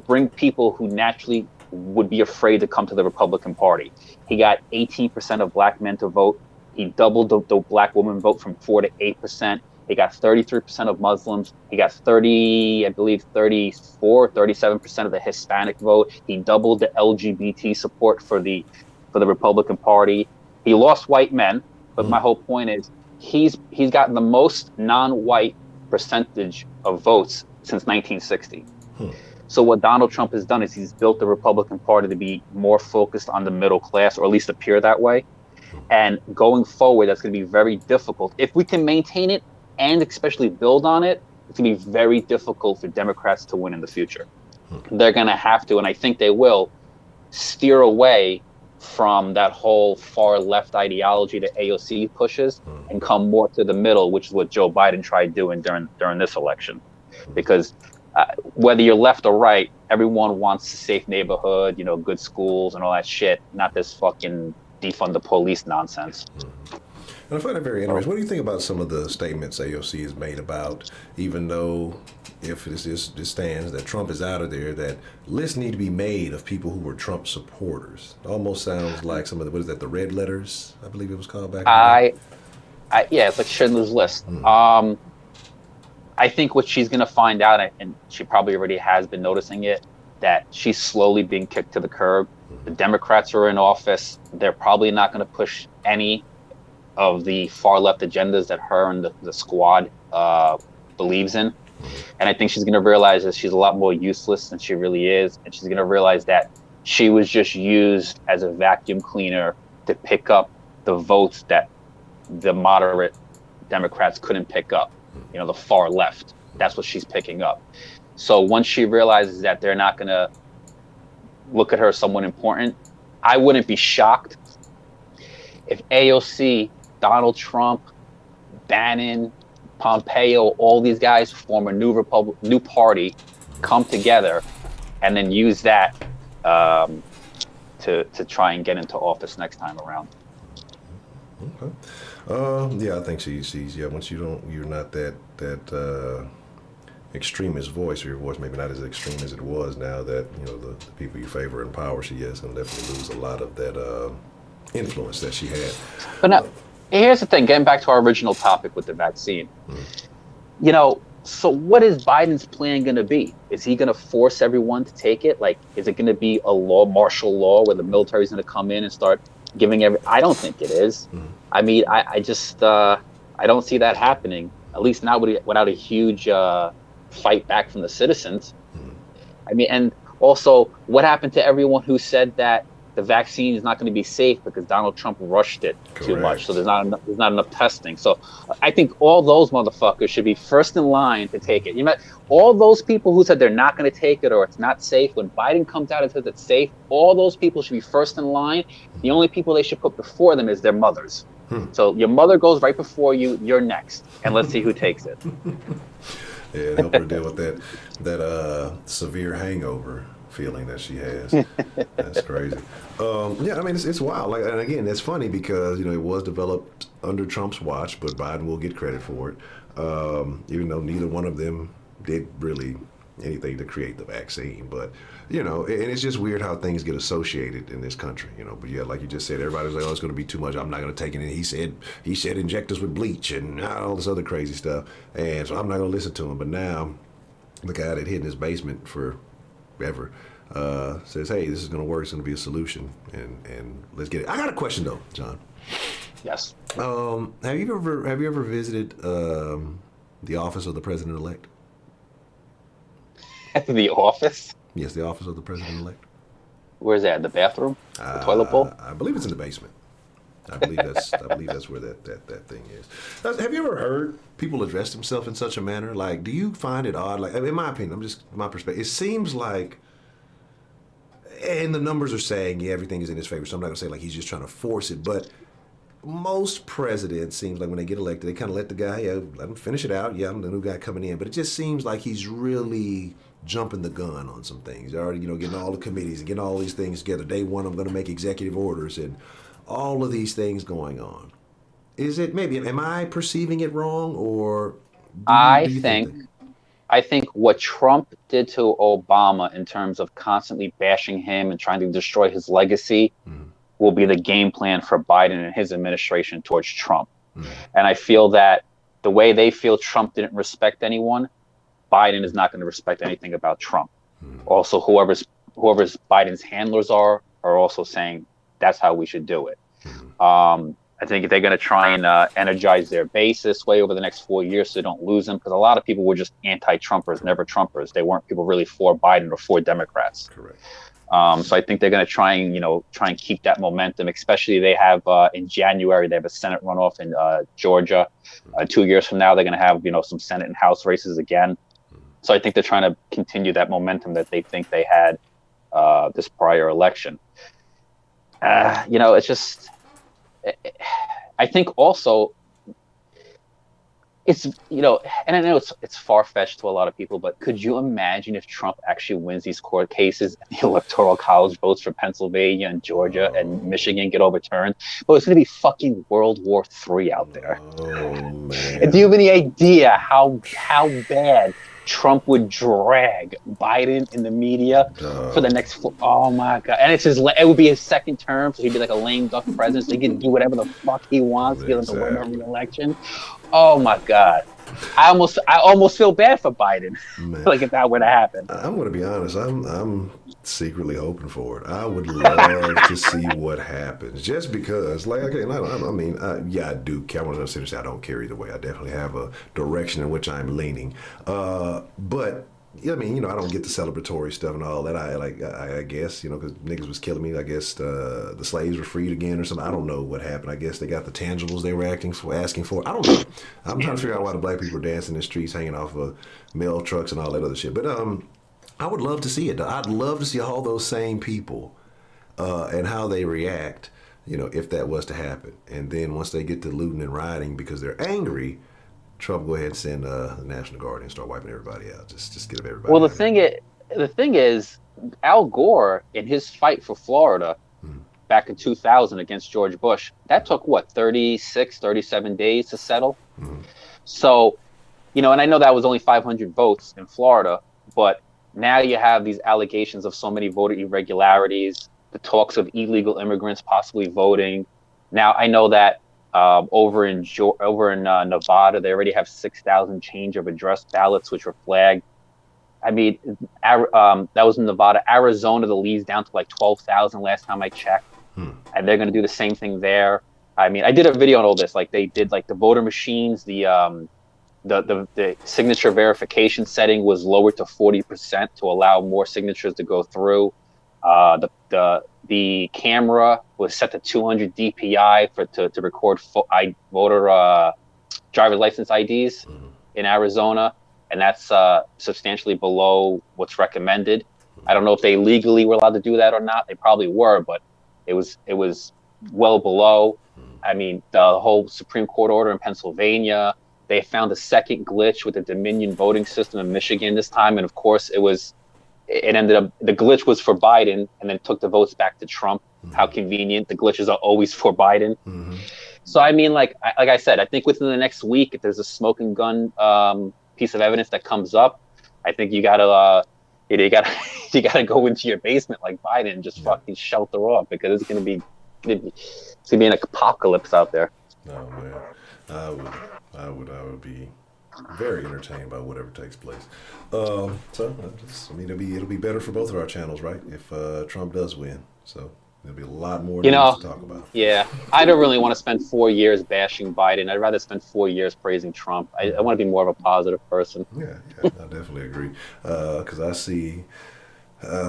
bring people who naturally would be afraid to come to the Republican Party. He got 18% of black men to vote. He doubled the black woman vote from 4 to 8%. He got 33% of Muslims. He got 37% of the Hispanic vote. He doubled the LGBT support for the Republican Party. He lost white men, but my whole point is he's gotten the most non-white percentage of votes since 1960. So what Donald Trump has done is he's built the Republican Party to be more focused on the middle class, or at least appear that way. And going forward, that's going to be very difficult. If we can maintain it and especially build on it, it's going to be very difficult for Democrats to win in the future. They're going to have to, and I think they will, steer away from that whole far left ideology that AOC pushes and come more to the middle, which is what Joe Biden tried doing during this election. Because whether you're left or right, everyone wants a safe neighborhood, good schools and all that shit, not this fucking defund the police nonsense. And I find it very interesting. What do you think about some of the statements AOC has made about, even though if this stands that Trump is out of there, that lists need to be made of people who were Trump supporters? It almost sounds like some of the, what is that, the red letters, I believe it was called back in the day? Yeah, it's like Schindler's List. I think what she's going to find out, and she probably already has been noticing it, that she's slowly being kicked to the curb. The Democrats are in office. They're probably not going to push any of the far left agendas that her and the squad believes in. And I think she's going to realize that she's a lot more useless than she really is. And she's going to realize that she was just used as a vacuum cleaner to pick up the votes that the moderate Democrats couldn't pick up. You know, the far left. That's what she's picking up. So once she realizes that they're not going to look at her as someone important, I wouldn't be shocked if AOC, Donald Trump, Bannon, Pompeo, all these guys form a new party, come together, and then use that to try and get into office next time around. Okay. Yeah, I think she's once you're not that extremist voice, or your voice maybe not as extreme as it was now that, you know, the people you favor in power, she is going to definitely lose a lot of that influence that she had. But now, here's the thing, getting back to our original topic with the vaccine. You know, so what is Biden's plan going to be? Is he going to force everyone to take it? Like, is it going to be a martial law where the military is going to come in and start giving I don't think it is. I mean, I just I don't see that happening, at least not without a huge fight back from the citizens. I mean, and also, what happened to everyone who said that the vaccine is not going to be safe because Donald Trump rushed it too much? So there's not enough testing. So I think all those motherfuckers should be first in line to take it. You know, all those people who said they're not going to take it or it's not safe, when Biden comes out and says it's safe, all those people should be first in line. The only people they should put before them is their mothers. So your mother goes right before you, you're next, and let's see who takes it. Yeah, help her deal with that severe hangover feeling that she has. That's crazy. Yeah, I mean, it's wild. Like, and again, it's funny because, you know, it was developed under Trump's watch, but Biden will get credit for it, even though neither one of them did really anything to create the vaccine. But, you know, and it's just weird how things get associated in this country, you know. But yeah, like you just said, everybody's like, oh, it's going to be too much, I'm not going to take it. And he said inject us with bleach and all this other crazy stuff, and so I'm not going to listen to him. But now the guy that hid in his basement forever says, hey, this is going to work, it's going to be a solution, and let's get it. I got a question though, John. Yes. Have you ever visited the office of the president-elect? The office? Yes, the office of the president-elect. Where's that? The bathroom? The toilet bowl? I believe it's in the basement. I believe that's where that thing is. Have you ever heard people address themselves in such a manner? Like, do you find it odd? Like, in my opinion, my perspective, it seems like, and the numbers are saying, yeah, everything is in his favor, so I'm not gonna say like he's just trying to force it, but most presidents seems like when they get elected, they kind of let the guy, let him finish it out. Yeah, I'm the new guy coming in, but it just seems like he's really jumping the gun on some things. He's already, you know, getting all the committees and getting all these things together. Day one, I'm going to make executive orders and all of these things going on. Is it maybe, am I perceiving it wrong, or do you think I think what Trump did to Obama in terms of constantly bashing him and trying to destroy his legacy will be the game plan for Biden and his administration towards Trump. And I feel that the way they feel Trump didn't respect anyone, Biden is not going to respect anything about Trump. Also, whoever's Biden's handlers are also saying that's how we should do it. I think they're going to try and energize their base this way over the next 4 years so they don't lose them, because a lot of people were just anti-Trumpers, never Trumpers. They weren't people really for Biden or for Democrats. Correct. So I think they're going to try and keep that momentum. Especially they have in January they have a Senate runoff in Georgia. 2 years from now they're going to have some Senate and House races again. So I think they're trying to continue that momentum that they think they had this prior election. It's just, I think also it's and I know it's far fetched to a lot of people, but could you imagine if Trump actually wins these court cases and the Electoral College votes for Pennsylvania and Georgia and Michigan get overturned? Well, it's going to be fucking World War III out there. Oh And do you have man. any idea how bad Trump would drag Biden in the media for the Dog. next? Oh my god! And it would be his second term, so he'd be like a lame duck president. So he could do whatever the fuck he wants. He doesn't win a Exactly. re-election. Oh my god! I almost feel bad for Biden, Man. like if that were to happen. I'm gonna be honest. I'm secretly hoping for it. I would love to see what happens, just because. Like, okay, I mean, yeah, I do. I want to say I don't care either way. I definitely have a direction in which I'm leaning. But yeah, I mean, I don't get the celebratory stuff and all that. I guess, because niggas was killing me. I guess the slaves were freed again or something. I don't know what happened. I guess they got the tangibles they were asking for. I don't know. I'm trying to figure out why the black people are dancing in the streets, hanging off of mail trucks and all that other shit. But I would love to see it. I'd love to see all those same people and how they react. If that was to happen, and then once they get to looting and rioting because they're angry, Trump go ahead and send the National Guard and start wiping everybody out. Just get Well, everybody the out of there. thing is, Al Gore in his fight for Florida back in 2000 against George Bush, that took what 36, 37 days to settle. So, and I know that was only 500 votes in Florida, but now you have these allegations of so many voter irregularities, the talks of illegal immigrants possibly voting. Now I know that over in Nevada, they already have 6,000 change of address ballots, which were flagged. I mean, that was in Nevada. Arizona, the lead's down to like 12,000 last time I checked, and they're going to do the same thing there. I mean, I did a video on all this. Like they did, like the voter machines, the signature verification setting was lowered to 40% to allow more signatures to go through. The camera was set to 200 DPI to record voter driver's license IDs in Arizona, and that's substantially below what's recommended. I don't know if they legally were allowed to do that or not. They probably were, but it was well below. I mean, the whole Supreme Court order in Pennsylvania. They found a second glitch with the Dominion voting system in Michigan this time, and of course, it ended up the glitch was for Biden, and then took the votes back to Trump. How convenient! The glitches are always for Biden. So I mean, like I said, I think within the next week, if there's a smoking gun piece of evidence that comes up, I think you gotta you gotta go into your basement like Biden and just fucking shelter off, because it's gonna be an apocalypse out there. Oh man, I would be very entertained by whatever takes place. I mean, it'll be better for both of our channels, right? If Trump does win, so there'll be a lot more news to talk about. Yeah, I don't really want to spend 4 years bashing Biden. I'd rather spend 4 years praising Trump. I want to be more of a positive person. Yeah, I definitely agree. Because I see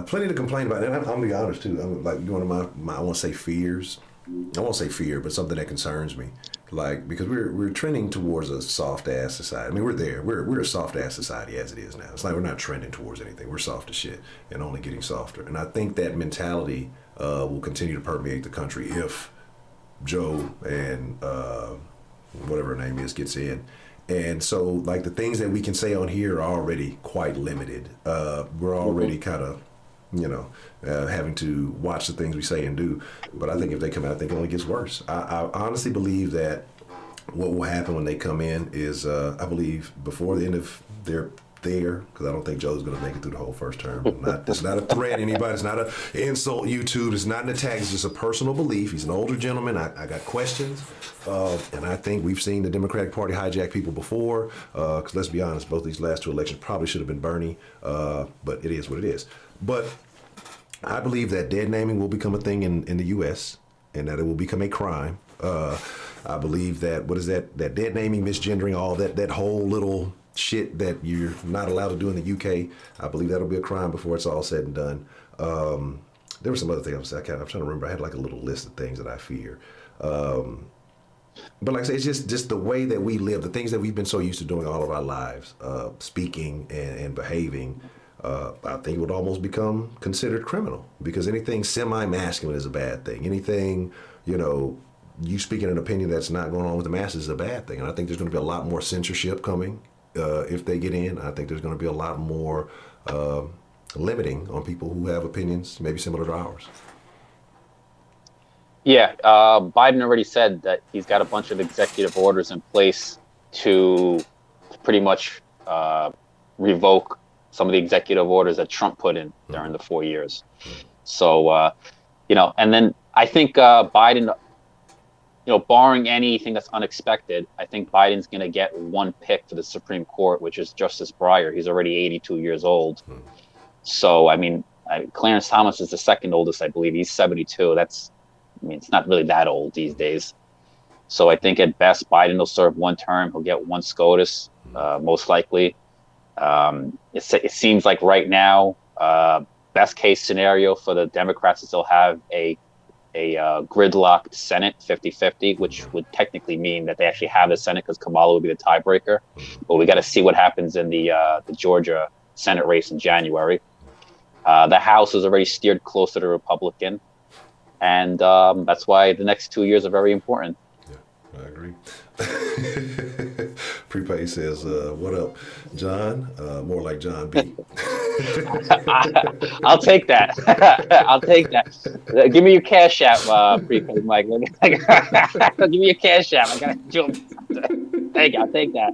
plenty to complain about, and I'm gonna be honest too. I'm like one of my I won't say fears. I won't say fear, but something that concerns me. Like, because we're trending towards a soft ass society. I mean, we're there. We're a soft ass society as it is now. It's like we're not trending towards anything. We're soft as shit and only getting softer. And I think that mentality will continue to permeate the country if Joe and whatever her name is gets in. And so, like, the things that we can say on here are already quite limited. We're already kind of, having to watch the things we say and do. But I think if they come out, I think it only gets worse. I honestly believe that what will happen when they come in is, I believe, before the end of their there, because I don't think Joe's going to make it through the whole first term. It's not a threat to anybody. It's not an insult YouTube. It's not an attack. It's just a personal belief. He's an older gentleman. I got questions. And I think we've seen the Democratic Party hijack people before. Because let's be honest, both these last two elections probably should have been Bernie. But it is what it is. But I believe that dead naming will become a thing in the U.S. and that it will become a crime. I believe that, what is that dead naming, misgendering, all that whole little shit that you're not allowed to do in the UK. I believe that'll be a crime before it's all said and done. There were some other things I'm trying to remember. I had like a little list of things that I fear. But like I say, it's just the way that we live, the things that we've been so used to doing all of our lives, speaking and behaving, I think it would almost become considered criminal, because anything semi-masculine is a bad thing. Anything, you speaking an opinion that's not going on with the masses is a bad thing. And I think there's going to be a lot more censorship coming if they get in. I think there's going to be a lot more limiting on people who have opinions maybe similar to ours. Yeah, Biden already said that he's got a bunch of executive orders in place to pretty much revoke some of the executive orders that Trump put in during the 4 years. So, and then I think Biden, barring anything that's unexpected, I think Biden's going to get one pick for the Supreme Court, which is Justice Breyer. He's already 82 years old. So, Clarence Thomas is the second oldest, I believe. He's 72. It's not really that old these days. So I think at best, Biden will serve one term. He'll get one SCOTUS, most likely. It seems like right now, best case scenario for the Democrats is they'll have a gridlocked Senate 50-50, which would technically mean that they actually have the Senate because Kamala would be the tiebreaker. But we got to see what happens in the Georgia Senate race in January. The House is already steered closer to Republican. And that's why the next 2 years are very important. Yeah, I agree. Prepay says, what up, John? More like John B. I'll take that. I'll take that. Give me your cash app, Prepay Mike. Give me your cash app. I got to Thank you. I'll take that.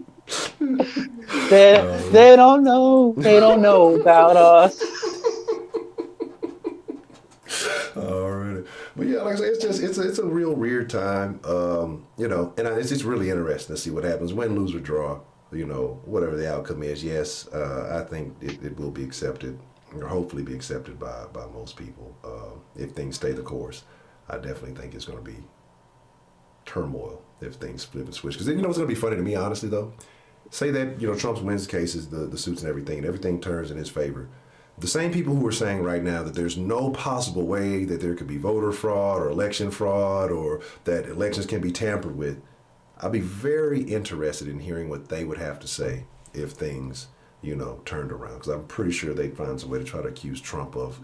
They don't know. They don't know about us. All right. But yeah, like I say, it's a real weird time, and it's just really interesting to see what happens, win, lose, or draw, whatever the outcome is. Yes, I think it will be accepted, or hopefully be accepted by most people. If things stay the course, I definitely think it's going to be turmoil if things flip and switch. Because what's going to be funny to me, honestly, though? Say that, Trump wins the cases, the suits and everything turns in his favor. The same people who are saying right now that there's no possible way that there could be voter fraud or election fraud or that elections can be tampered with, I'd be very interested in hearing what they would have to say if things, turned around. Because I'm pretty sure they'd find some way to try to accuse Trump of,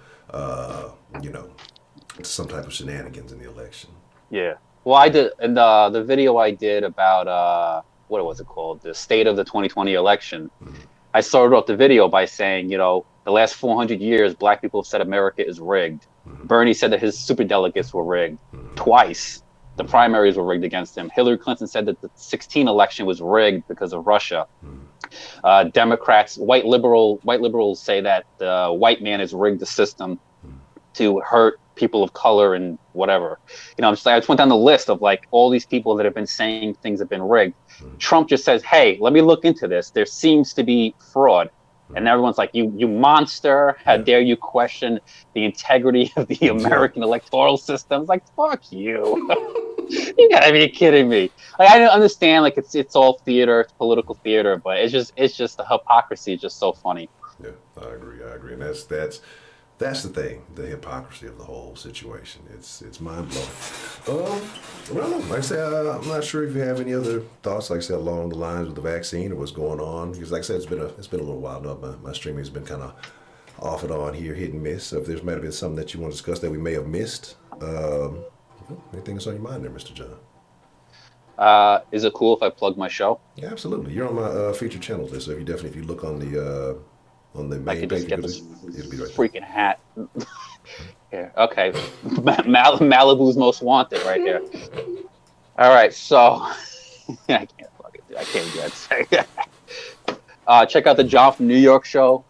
some type of shenanigans in the election. Yeah. Well, I did, and the video I did about, what was it called? The state of the 2020 election. Mm-hmm. I started off the video by saying, the last 400 years, black people have said America is rigged. Mm-hmm. Bernie said that his superdelegates were rigged twice. The primaries were rigged against him. Hillary Clinton said that the 2016 election was rigged because of Russia. Democrats, white liberals say that the white man has rigged the system to hurt people of color and whatever. I just went down the list of all these people that have been saying things have been rigged. Trump just says, hey, let me look into this. There seems to be fraud. And everyone's like, you monster, how dare you question the integrity of the American electoral system? It's like, fuck you. You gotta be kidding me. I don't understand, it's all theater, it's political theater, but it's just the hypocrisy is just so funny. Yeah, I agree. And that's the thing, the hypocrisy of the whole situation. It's mind-blowing. I don't know. Like I said, I'm not sure if you have any other thoughts, like I said, along the lines of the vaccine or what's going on. Because like I said, it's been a little while now. My streaming has been kind of off and on here, hit and miss. So if there's might have been something that you want to discuss that we may have missed, anything that's on your mind there, Mr. John? Is it cool if I plug my show? Yeah, absolutely. You're on my featured channels list, so if you look on the main I could just get this it'll be right freaking hat. Yeah, okay. Malibu's Most Wanted right here. All right, so I can't fucking do it. I can't get it. Check out the John from New York show.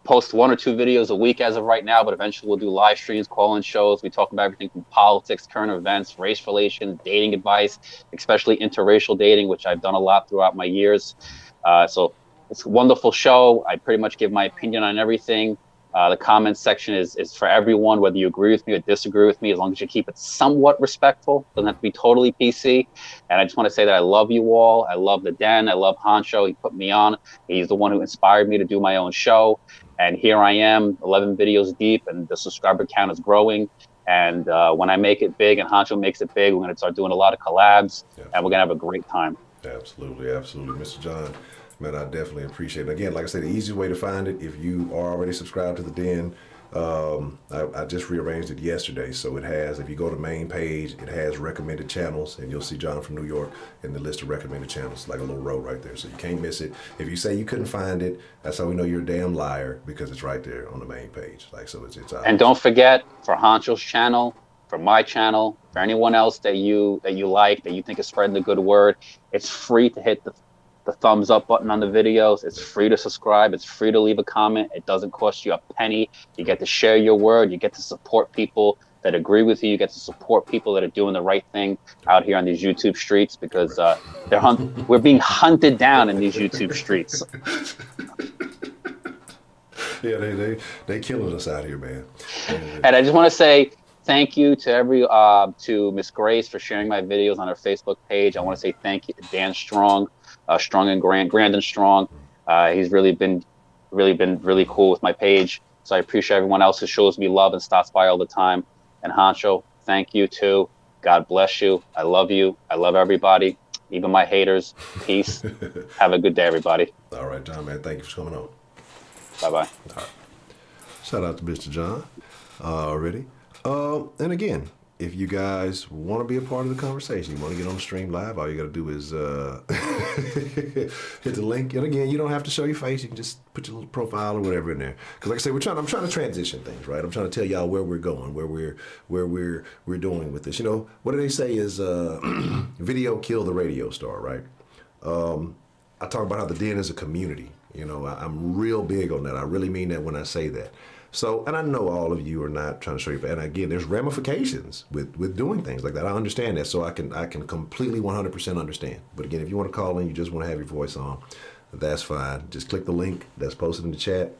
Post 1 or 2 videos a week as of right now, but eventually we'll do live streams, call-in shows. We talk about everything from politics, current events, race relations, dating advice, especially interracial dating, which I've done a lot throughout my years. So it's a wonderful show. I pretty much give my opinion on everything. The comments section is for everyone, whether you agree with me or disagree with me, as long as you keep it somewhat respectful. Doesn't have to be totally PC. And I just want to say that I love you all. I love the Den. I love Honcho. He put me on. He's the one who inspired me to do my own show. And here I am, 11 videos deep, and the subscriber count is growing. And when I make it big and Honcho makes it big, we're going to start doing a lot of collabs, and we're going to have a great time. Absolutely. Mr. John, man, I definitely appreciate it. Again, like I said, the easiest way to find it, if you are already subscribed to the Den, I just rearranged it yesterday, so it has, if you go to the main page, it has recommended channels, and you'll see John from New York in the list of recommended channels, like a little row right there, so you can't miss it. If you say you couldn't find it, that's how we know you're a damn liar, because it's right there on the main page. Like, so it's And don't forget, for Honcho's channel, for my channel, for anyone else that you like, that you think is spreading the good word, it's free to hit the thumbs up button on the videos. It's free to subscribe. It's free to leave a comment. It doesn't cost you a penny. You get to share your word. You get to support people that agree with you. You get to support people that are doing the right thing out here on these YouTube streets, because we're being hunted down in these YouTube streets. Yeah, they killing us out here, man. And I just want to say thank you to to Miss Grace for sharing my videos on her Facebook page. I want to say thank you to Dan Strong, Strong and Grandin Strong. He's really been really cool with my page. So I appreciate everyone else who shows me love and stops by all the time. And Honcho, thank you too. God bless you. I love you. I love everybody, even my haters. Peace. Have a good day, everybody. All right, John, man. Thank you for coming on. Bye-bye. All right. Shout out to Mr. John already. And again, if you guys want to be a part of the conversation, you want to get on the stream live, all you got to do is hit the link. And again, you don't have to show your face. You can just put your little profile or whatever in there. Because like I said, I'm trying to transition things, right? I'm trying to tell y'all where we're going, where we're doing with this. You know, what do they say is video killed the radio star, right? I talk about how the Den is a community. You know, I'm real big on that. I really mean that when I say that. So, and I know all of you are not trying to show you, and again, there's ramifications with doing things like that. I understand that, so I can completely 100% understand. But again, if you want to call in, you just want to have your voice on, that's fine. Just click the link that's posted in the chat.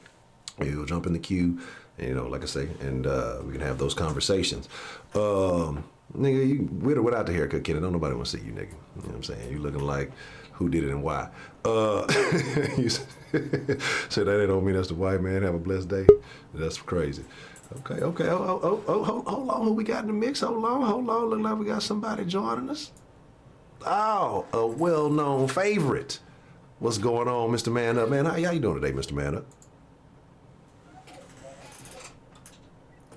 You'll jump in the queue, and, you know, like I say, and we can have those conversations. Nigga, you without the haircut, Kenny, don't nobody want to see you, nigga. You know what I'm saying? You looking like who did it and why. You said that don't mean that's the white man. Have a blessed day. That's crazy. Okay. Hold on. Who we got in the mix? Hold on. Look like we got somebody joining us. Oh, a well-known favorite. What's going on, Mr. Man Up? Man, how you doing today, Mr. Man Up?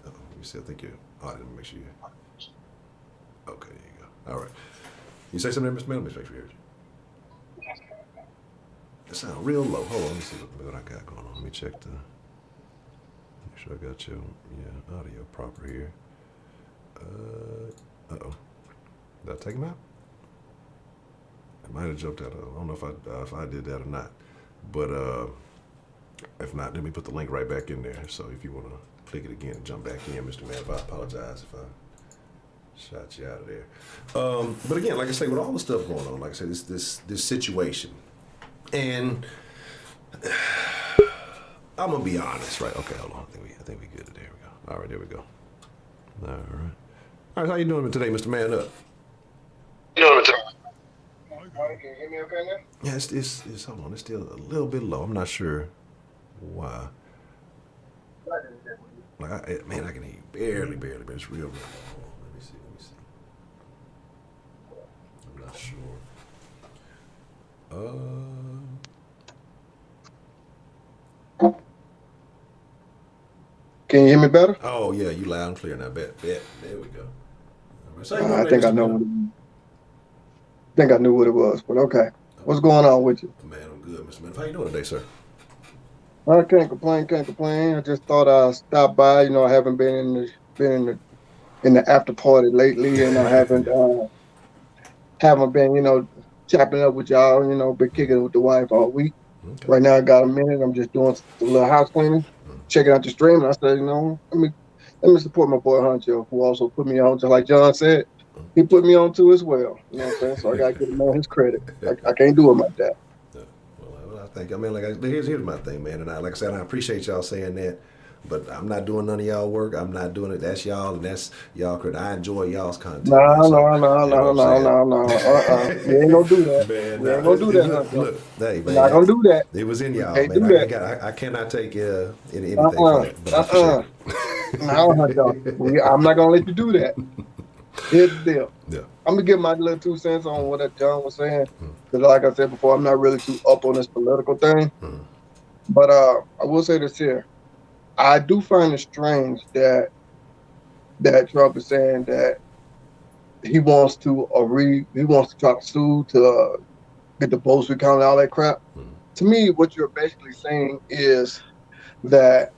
Let me see. I think you're. Oh, I didn't make sure you. Okay, there you go. All right. You say something, Mr. Man? Let me make sure you heard you. It sounds real low. Hold on, let me see what I got going on. Let me check make sure I got your audio proper here. Uh-oh. Did I take him out? It might have jumped out. I don't know if I did that or not. But if not, let me put the link right back in there. So if you want to click it again and jump back in, Mr. Man, I apologize if I shot you out of there. But again, like I say, with all the stuff going on, like I said, this situation. And I'm gonna be honest, right? Okay, hold on. I think we good. There we go. All right, there we go. All right. How you doing today, Mr. Man Up? You know what I'm talking. Can you hear me okay now? Yeah, it's hold on. It's still a little bit low. I'm not sure why. Like, I can hear you barely, but it's real low. Let me see. I'm not sure. Can you hear me better? Oh yeah, you loud and clear now. Bet. There we go. So I think I know. I think I knew what it was, but okay. What's going on with you? Man, I'm good, Mr. Man. How you doing today, sir? I can't complain. I just thought I'd stop by. You know, I haven't been in the after party lately, and I haven't been, you know, chopping up with y'all. You know, been kicking it with the wife all week. Okay. Right now, I got a minute. I'm just doing a little house cleaning, checking out the stream. And I said, you know, let me support my boy Honcho, who also put me on. Just like John said, he put me on too as well. You know what I'm saying? So I got to give him all his credit. I can't do it like that. Well, I think, here's my thing, man. And like I said, I appreciate y'all saying that. But I'm not doing none of y'all work. I'm not doing it. That's y'all, and that's y'all credit. I enjoy y'all's content. No. You ain't gonna do that. Man, we ain't gonna do that. Look, hey, man. Not gonna do that. It was in y'all, man. I cannot take anything from it. No, I'm not gonna let you do that. Here's the deal. Yeah. I'm gonna give my little 2 cents on what that John was saying. Because like I said before, I'm not really too up on this political thing. But I will say this here. I do find it strange that Trump is saying that he wants to try to sue to get the votes recounted, all that crap. Mhm. To me, what you're basically saying is that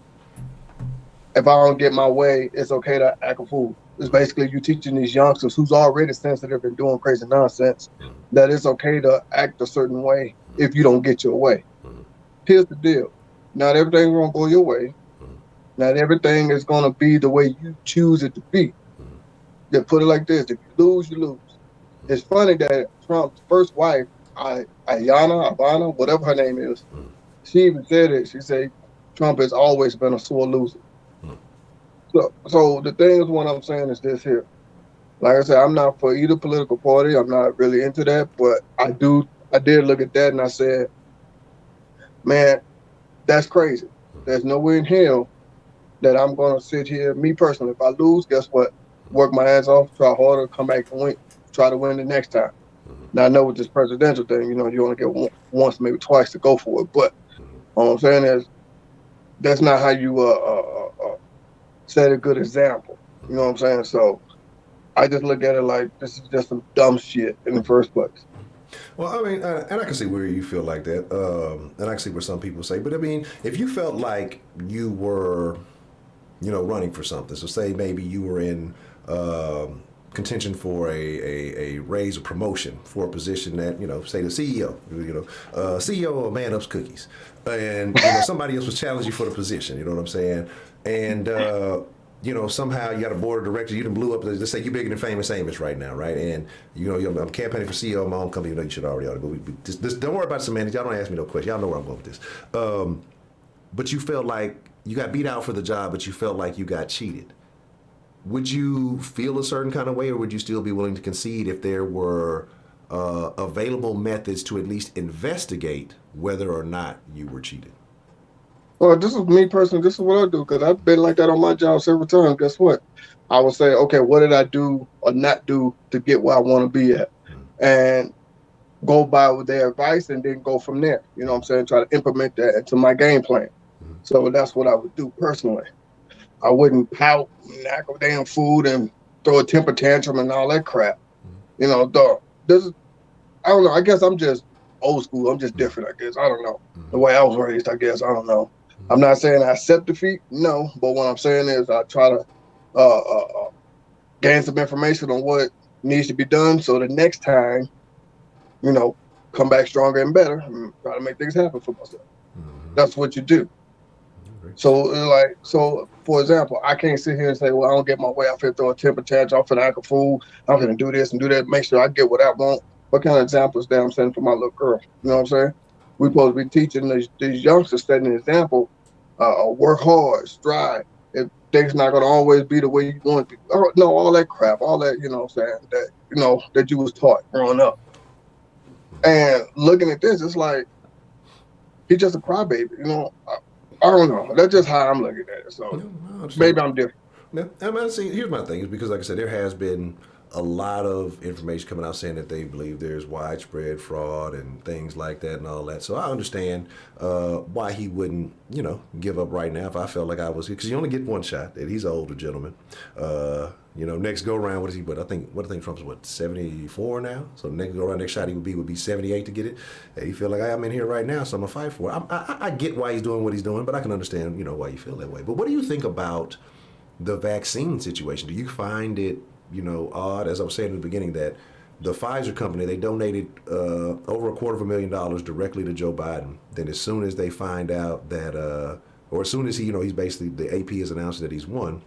if I don't get my way, it's okay to act a fool. It's basically you teaching these youngsters who's already sensitive and doing crazy nonsense Mhm. that it's okay to act a certain way if you don't get your way. Mhm. Here's the deal. Not everything's gonna go your way. Mhm. Not everything is gonna be the way you choose it to be. Mhm. Just put it like this: if you lose, you lose. It's funny that Trump's first wife, Ivana, whatever her name is, Mhm. she even said it. She said Trump has always been a sore loser. Mhm. So the thing is, what I'm saying is this here. Like I said, I'm not for either political party. I'm not really into that, but I did look at that and I said, man, that's crazy. There's no way in hell that I'm gonna sit here. Me personally, if I lose, guess what? Work my ass off, try harder, come back and win, try to win the next time. Now I know with this presidential thing, you only get once, maybe twice to go for it. But all I'm saying is that's not how you set a good example. You know what I'm saying? So I just look at it like this is just some dumb shit in the first place. Well, I mean, and I can see where you feel like that, and I can see where some people say. But I mean, if you felt like you were, running for something, so say maybe you were in contention for a raise or promotion for a position that, say the CEO, CEO of Man Up's Cookies, and somebody else was challenging you for the position. You know what I'm saying? And somehow you got a board of directors, you done blew up, let's say you're bigger than Famous Amos right now, right? And, I'm campaigning for CEO of my own company, you should already ought to go. Just don't worry about semantics, y'all don't ask me no questions, y'all know where I'm going with this. But you felt like you got beat out for the job, but you felt like you got cheated. Would you feel a certain kind of way, or would you still be willing to concede if there were available methods to at least investigate whether or not you were cheated? Well, this is me personally. This is what I do because I've been like that on my job several times. Guess what? I will say, okay, what did I do or not do to get where I want to be at? And go by with their advice and then go from there. You know what I'm saying? Try to implement that into my game plan. So that's what I would do personally. I wouldn't pout, knock a damn food, and throw a temper tantrum and all that crap. Dog. I don't know. I guess I'm just old school. I'm just different, I guess. I don't know. The way I was raised, I guess. I don't know. I'm not saying I accept defeat, no. But what I'm saying is I try to gain some information on what needs to be done so the next time, come back stronger and better and try to make things happen for myself. That's what you do. So for example, I can't sit here and say, well, I don't get my way. I'm finna throw a temper tantrum. I'm finna act a fool. I'm finna do this and do that. Make sure I get what I want. What kind of examples that I'm setting for my little girl? You know what I'm saying? We're supposed to be teaching these youngsters, setting an example. Work hard, strive. If things not gonna always be the way you want it to. No, all that crap, all that, you know what I'm saying, that you was taught growing up. And looking at this, it's like he's just a crybaby, I don't know. That's just how I'm looking at it. So maybe I'm different. Yeah, I mean, see, here's my thing: is because, like I said, there has been a lot of information coming out saying that they believe there's widespread fraud and things like that and all that. So I understand why he wouldn't, give up right now if I felt like I was, because you only get one shot. And he's an older gentleman. Next go round, what is he? But I think Trump's 74 now. So next go round, next shot he would be 78 to get it. And he feel like I'm in here right now, so I'm gonna fight for it. I get why he's doing what he's doing, but I can understand, why you feel that way. But what do you think about the vaccine situation? Do you find it, odd, as I was saying in the beginning, that the Pfizer company, they donated over $250,000 directly to Joe Biden. Then as soon as they find out that, or as soon as he's basically, the AP has announced that he's won,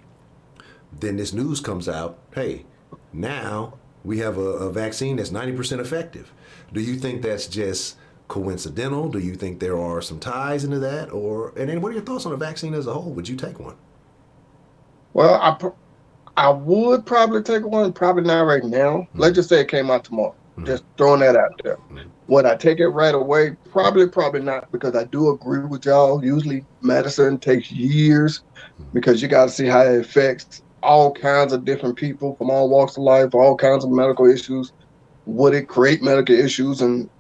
then this news comes out, hey, now we have a vaccine that's 90% effective. Do you think that's just coincidental? Do you think there are some ties into that? And then what are your thoughts on the vaccine as a whole? Would you take one? Well, I would probably take one, probably not right now. Let's just say it came out tomorrow. Just throwing that out there. Would I take it right away? Probably not, because I do agree with y'all. Usually medicine takes years because you got to see how it affects all kinds of different people from all walks of life, all kinds of medical issues. Would it create medical issues and,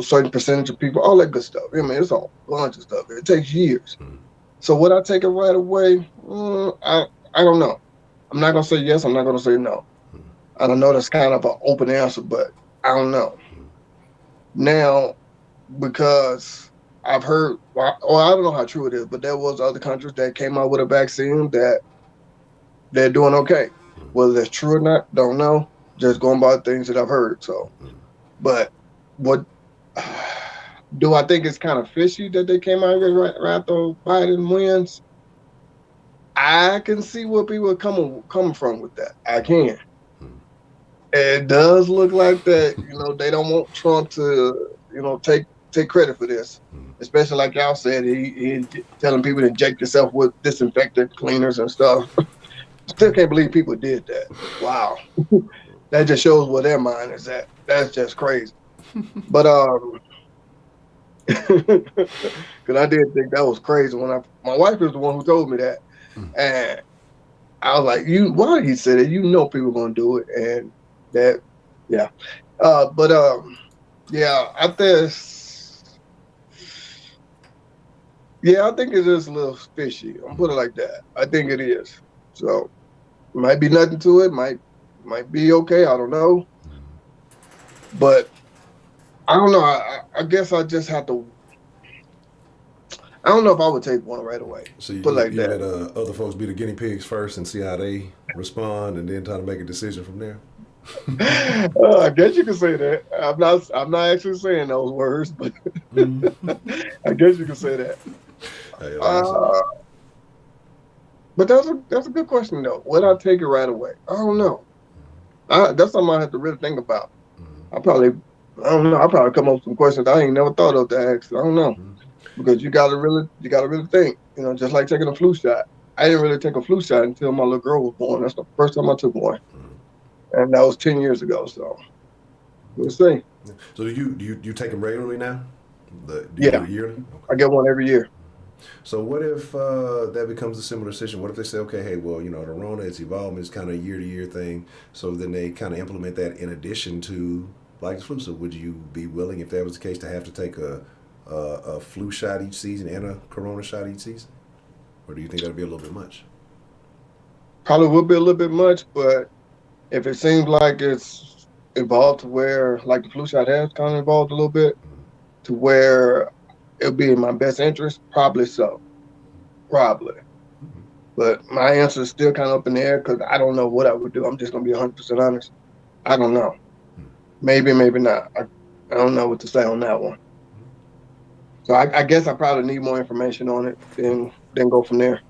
certain percentage of people, all that good stuff. I mean, it's a bunch of stuff. It takes years. So would I take it right away? I don't know. I'm not gonna say yes. I'm not gonna say no. I don't know. That's kind of an open answer, but I don't know. Now, because I've heard, or I don't know how true it is, but there was other countries that came out with a vaccine that they're doing okay. Whether that's true or not, don't know. Just going by things that I've heard. So, but what do I think it's kind of fishy that they came out right after Biden wins? I can see where people are coming from with that. I can. It does look like that. They don't want Trump to, take credit for this. Especially like y'all said, he telling people to inject yourself with disinfectant cleaners and stuff. Still can't believe people did that. Wow, that just shows where their mind is at. That's just crazy. But because I did think that was crazy when my wife was the one who told me that, and I was like, why he said it? People gonna do it, and that, yeah. But yeah, I think it's just a little fishy. I'm put it like that. I think it is. So might be nothing to it. Might be okay. I don't know. But I don't know. I guess I just have to. I don't know if I would take one right away. So you let other folks be the guinea pigs first and see how they respond, and then try to make a decision from there. I guess you can say that. I'm not actually saying those words, but I guess you can say that. Hey, but that's a good question though. Would I take it right away? I don't know. That's something I have to really think about. I don't know. I probably come up with some questions I ain't never thought of to ask. I don't know. Because you gotta really think. Just like taking a flu shot. I didn't really take a flu shot until my little girl was born. That's the first time I took one, and that was 10 years ago. So we'll see. So do you take them regularly now? Do you do it yearly? Okay. I get one every year. So what if that becomes a similar decision? What if they say, okay, hey, well, the Rona, it's evolving, it's kind of a year-to-year thing. So then they kind of implement that in addition to like the flu. So would you be willing, if that was the case, to have to take a flu shot each season and a corona shot each season? Or do you think that'd be a little bit much? Probably would be a little bit much, but if it seems like it's evolved to where, like the flu shot has kind of evolved a little bit, to where it'll be in my best interest, probably so. Probably. But my answer is still kind of up in the air because I don't know what I would do. I'm just going to be 100% honest. I don't know. Maybe, maybe not. I don't know what to say on that one. So I guess I probably need more information on it, then go from there.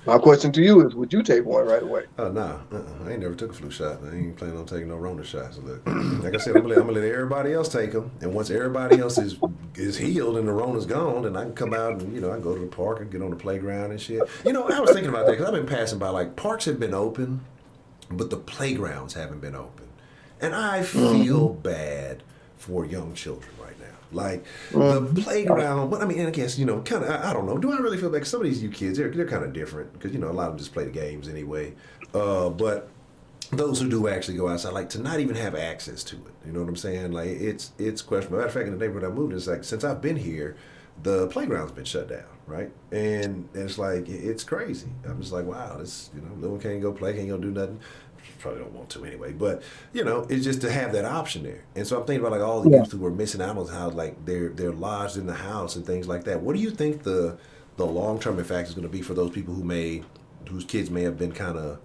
My question to you is, would you take one right away? Nah. I ain't never took a flu shot. I ain't planning on taking no Rona shots. Like I said, I'm gonna let everybody else take them. And once everybody else is healed and the Rona's gone, then I can come out and, I can go to the park and get on the playground and shit. I was thinking about that because I've been passing by, like, parks have been open, but the playgrounds haven't been open. And I feel bad for young children right now. Like, the playground, but I mean, and I guess, kind of, I don't know. Do I really feel bad? 'Cause some of these new kids, they're kind of different because, a lot of them just play the games anyway. But those who do actually go outside, like, to not even have access to it, you know what I'm saying? Like, it's questionable. Matter of fact, in the neighborhood I moved, it's like, since I've been here, the playground's been shut down, right? And it's like, it's crazy. I'm just like, wow, this, no one can't go play, can't go do nothing. Probably don't want to anyway, but it's just to have that option there. And so I'm thinking about, like, all the youth who were missing out on how, like, they're lodged in the house and things like that. What do you think the long-term effect is going to be for those people whose kids may have been kind of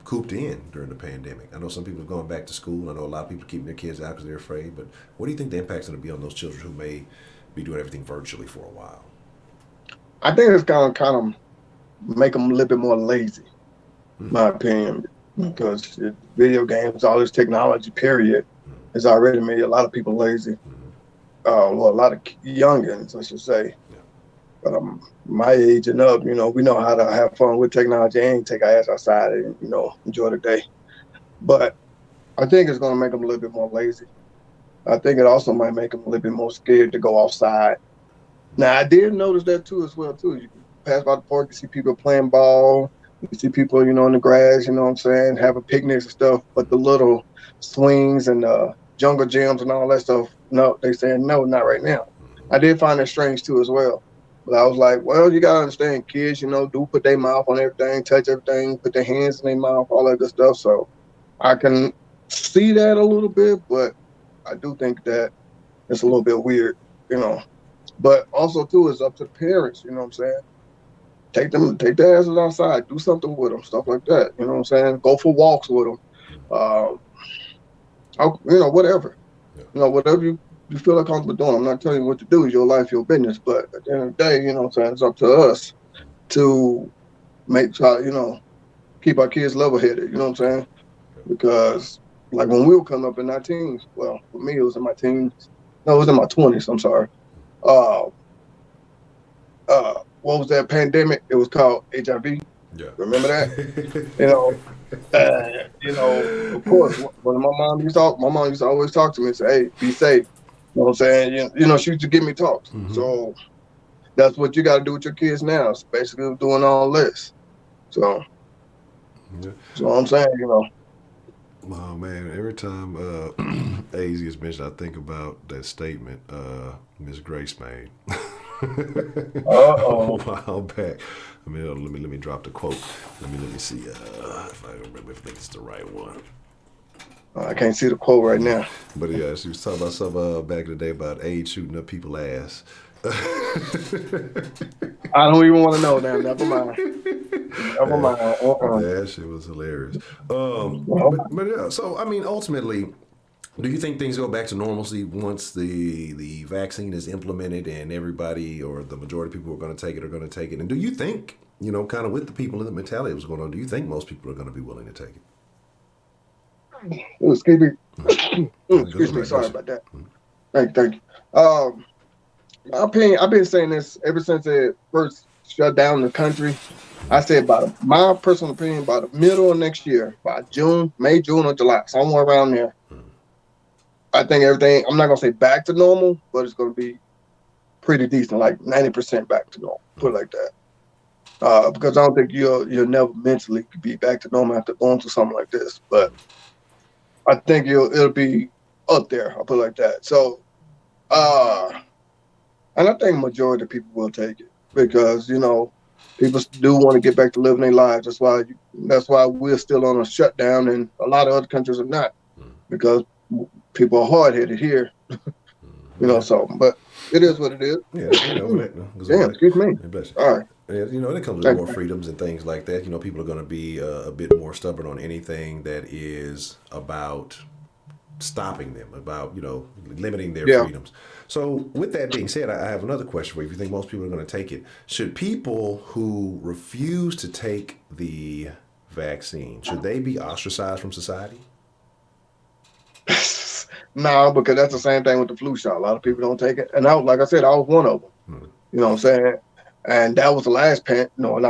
cooped in during the pandemic? I know some people have gone back to school. I know a lot of people are keeping their kids out because they're afraid. But what do you think the impact's going to be on those children who may be doing everything virtually for a while? I think it's going to kind of make them a little bit more lazy, in my opinion. Because video games, all this technology, period, has already made a lot of people lazy. A lot of youngins, I should say. But my age and up, we know how to have fun with technology and take our ass outside and, enjoy the day. But I think it's going to make them a little bit more lazy. I think it also might make them a little bit more scared to go outside. Now, I did notice that too as well, too. You can pass by the park, you see people playing ball. You see people, in the grass, you know what I'm saying, having picnics and stuff, but the little swings and jungle gyms and all that stuff, no, they saying no, not right now. I did find that strange too as well. But I was like, well, you gotta understand, kids, do put their mouth on everything, touch everything, put their hands in their mouth, all that good stuff. So I can see that a little bit, but I do think that it's a little bit weird. But also too, it's up to the parents. You know what I'm saying? Take their asses outside, do something with them, stuff like that. You know what I'm saying? Go for walks with them. Uh, whatever. Yeah. Whatever you feel like comfortable doing. I'm not telling you what to do. It's your life, your business. But at the end of the day, you know what I'm saying? It's up to us to make sure, keep our kids level headed. You know what I'm saying? Because like when we were coming up in our teens, well, for me, it was in my teens. No, it was in my 20s. I'm sorry. Uh, what was that pandemic? It was called HIV. Yeah. Remember that? Of course, when my mom used to always talk to me and say, "Hey, be safe." You know what I'm saying? She used to give me talks. Mm-hmm. So that's what you got to do with your kids now. It's basically doing all this. So, so I'm saying, Oh man, every time AZ is mentioned, I think about that statement Miss Grace made a while back. I mean, let me drop the quote. Let me see if I remember if it's the right one. I can't see the quote right now. But yeah, she was talking about something back in the day about AIDS shooting up people's ass. I don't even want to know now. Never mind. Never mind. That shit was hilarious. But yeah, so I mean, ultimately, do you think things go back to normalcy once the vaccine is implemented and everybody or the majority of people who are going to take it are going to take it? And do you think, kind of with the people in the mentality that was going on, do you think most people are going to be willing to take it? Excuse me. Excuse me. Sorry about that. Thank you. My opinion, I've been saying this ever since it first shut down the country. I said my personal opinion, about the middle of next year, by May, June, or July, somewhere around there. I think everything, I'm not going to say back to normal, but it's going to be pretty decent, like 90% back to normal, put it like that. Because I don't think you'll never mentally be back to normal after going through something like this. But I think it'll be up there, I'll put it like that. So, and I think majority of people will take it because, people do want to get back to living their lives. That's why we're still on a shutdown and a lot of other countries are not, because people are hard-headed here. So, but it is what it is. Yeah, Damn, excuse me. All right. And, it comes with more freedoms and things like that. People are going to be a bit more stubborn on anything that is about stopping them, about, limiting their freedoms. So with that being said, I have another question for you. If you think most people are going to take it, should people who refuse to take the vaccine, should they be ostracized from society? No, because that's the same thing with the flu shot. A lot of people don't take it. And like I said, I was one of them. You know what I'm saying? And that was the last not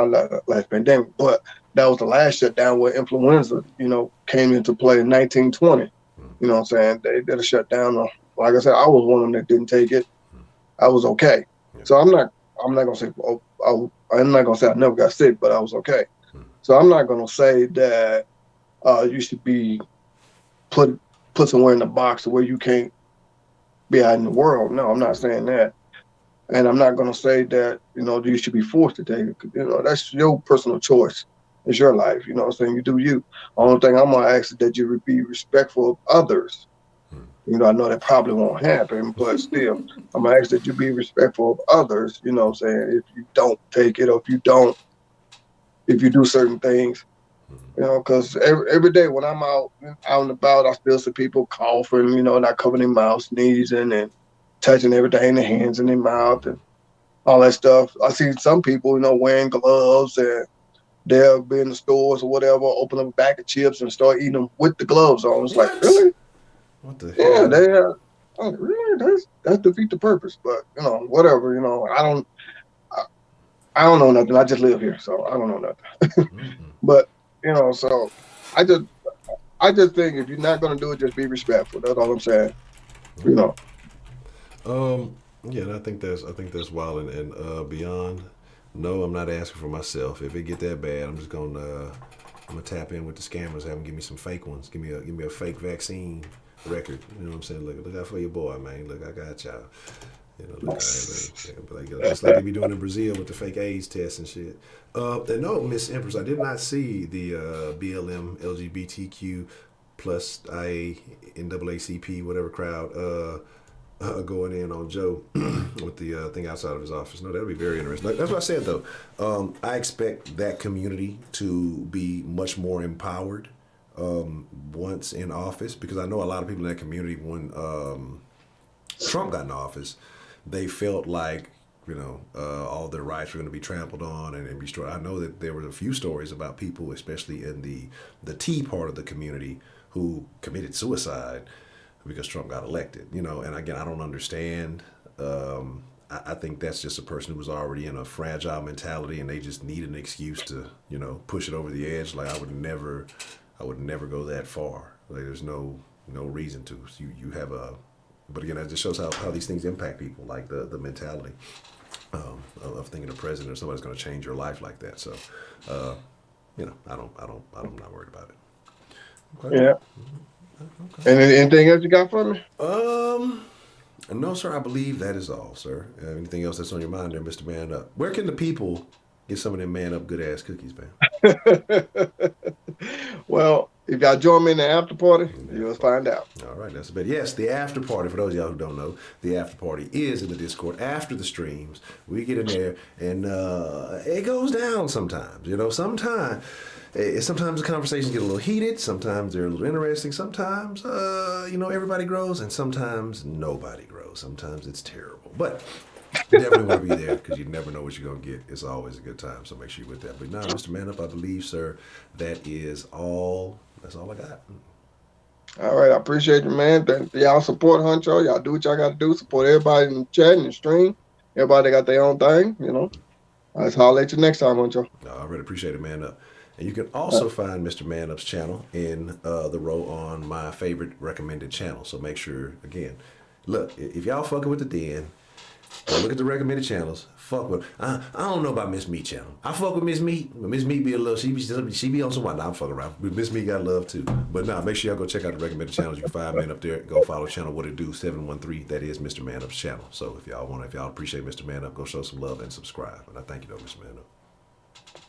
last pandemic, but that was the last shutdown where influenza, came into play in 1920. You know what I'm saying? They did a shutdown. Like I said, I was one of them that didn't take it. I was okay. So I'm not gonna say I'm not gonna say I never got sick, but I was okay. So I'm not gonna say that you should be put somewhere in the box where you can't be out in the world. No, I'm not saying that. And I'm not gonna say that, you should be forced to take it. That's your personal choice. It's your life. You know what I'm saying? You do you. Only thing I'm gonna ask is that you be respectful of others. I know that probably won't happen, but still, I'm gonna ask that you be respectful of others. You know what I'm saying? If you don't take it, or if you do certain things, because every day when I'm out and about, I still see people coughing, not covering their mouth, sneezing, and touching everything in their hands and their mouth and all that stuff. I see some people, wearing gloves, and they'll be in the stores or whatever, open up a bag of chips and start eating them with the gloves on. It's like, really? What the hell? Yeah, they have. Really? That's defeat the purpose. But whatever. I don't know nothing. I just live here, so I don't know nothing. But so I just think if you're not gonna do it, just be respectful. That's all I'm saying. Yeah, and I think that's wild and beyond. No, I'm not asking for myself. If it get that bad, I'm just gonna tap in with the scammers, have them give me some fake ones. Give me a fake vaccine record. You know what I'm saying? Look out for your boy, man. Look, I got y'all. You know, just like they be doing in Brazil with the fake AIDS tests and shit. And no, Miss Empress, I did not see the BLM LGBTQ plus IA NAACP whatever crowd going in on Joe with the thing outside of his office. No, that'd be very interesting. Like, that's what I said though. I expect that community to be much more empowered once in office, because I know a lot of people in that community when Trump got in office, they felt like, you know, all their rights were going to be trampled on and be destroyed. I know that there were a few stories about people, especially in the Tea part of the community, who committed suicide because Trump got elected. You know, and again, I don't understand. I think that's just a person who was already in a fragile mentality, and they just need an excuse to, you know, push it over the edge. Like I would never go that far. Like there's no reason to. So you have a. But again, that just shows how these things impact people, like the mentality of thinking a president or somebody's going to change your life like that. So, you know, I'm not worried about it. Okay. Yeah. Okay. And anything else you got for me? No, sir. I believe that is all, sir. Anything else that's on your mind there, Mr. Man Up? Where can the people get some of them Man Up good ass cookies, man? Well, if y'all join me in the after party, you'll find out. All right, that's a bit. Yes, the after party, for those of y'all who don't know, the after party is in the Discord after the streams. We get in there, and it goes down sometimes. You know, sometimes the conversations get a little heated. Sometimes they're a little interesting. Sometimes, you know, everybody grows, and sometimes nobody grows. Sometimes it's terrible. But you definitely want to be there, because you never know what you're going to get. It's always a good time, so make sure you're with that. But now, Mr. Man Up, I believe, sir, that is all. That's all I got. All right, I appreciate you, man. Y'all support Honcho. Y'all do what y'all got to do. Support everybody in the chat and the stream. Everybody got their own thing, you know. I'll holler at you next time, Honcho. I really appreciate it, Man Up. And you can also find Mr. Man Up's channel in the row on my favorite recommended channel. So make sure, again, look, if y'all fucking with the Den, go look at the recommended channels. Fuck with. I don't know about Miss Meat channel. I fuck with Miss Meat, but Miss Meat be a little. She be on some white. Nah, I'm fucking around. Miss Meat got love too. But nah, make sure y'all go check out the recommended channels. You can find Man Up there. Go follow channel What It Do 713. That is Mr. Man Up's channel. So if y'all appreciate Mr. Man Up, go show some love and subscribe. And I thank you though, Mr. Man Up.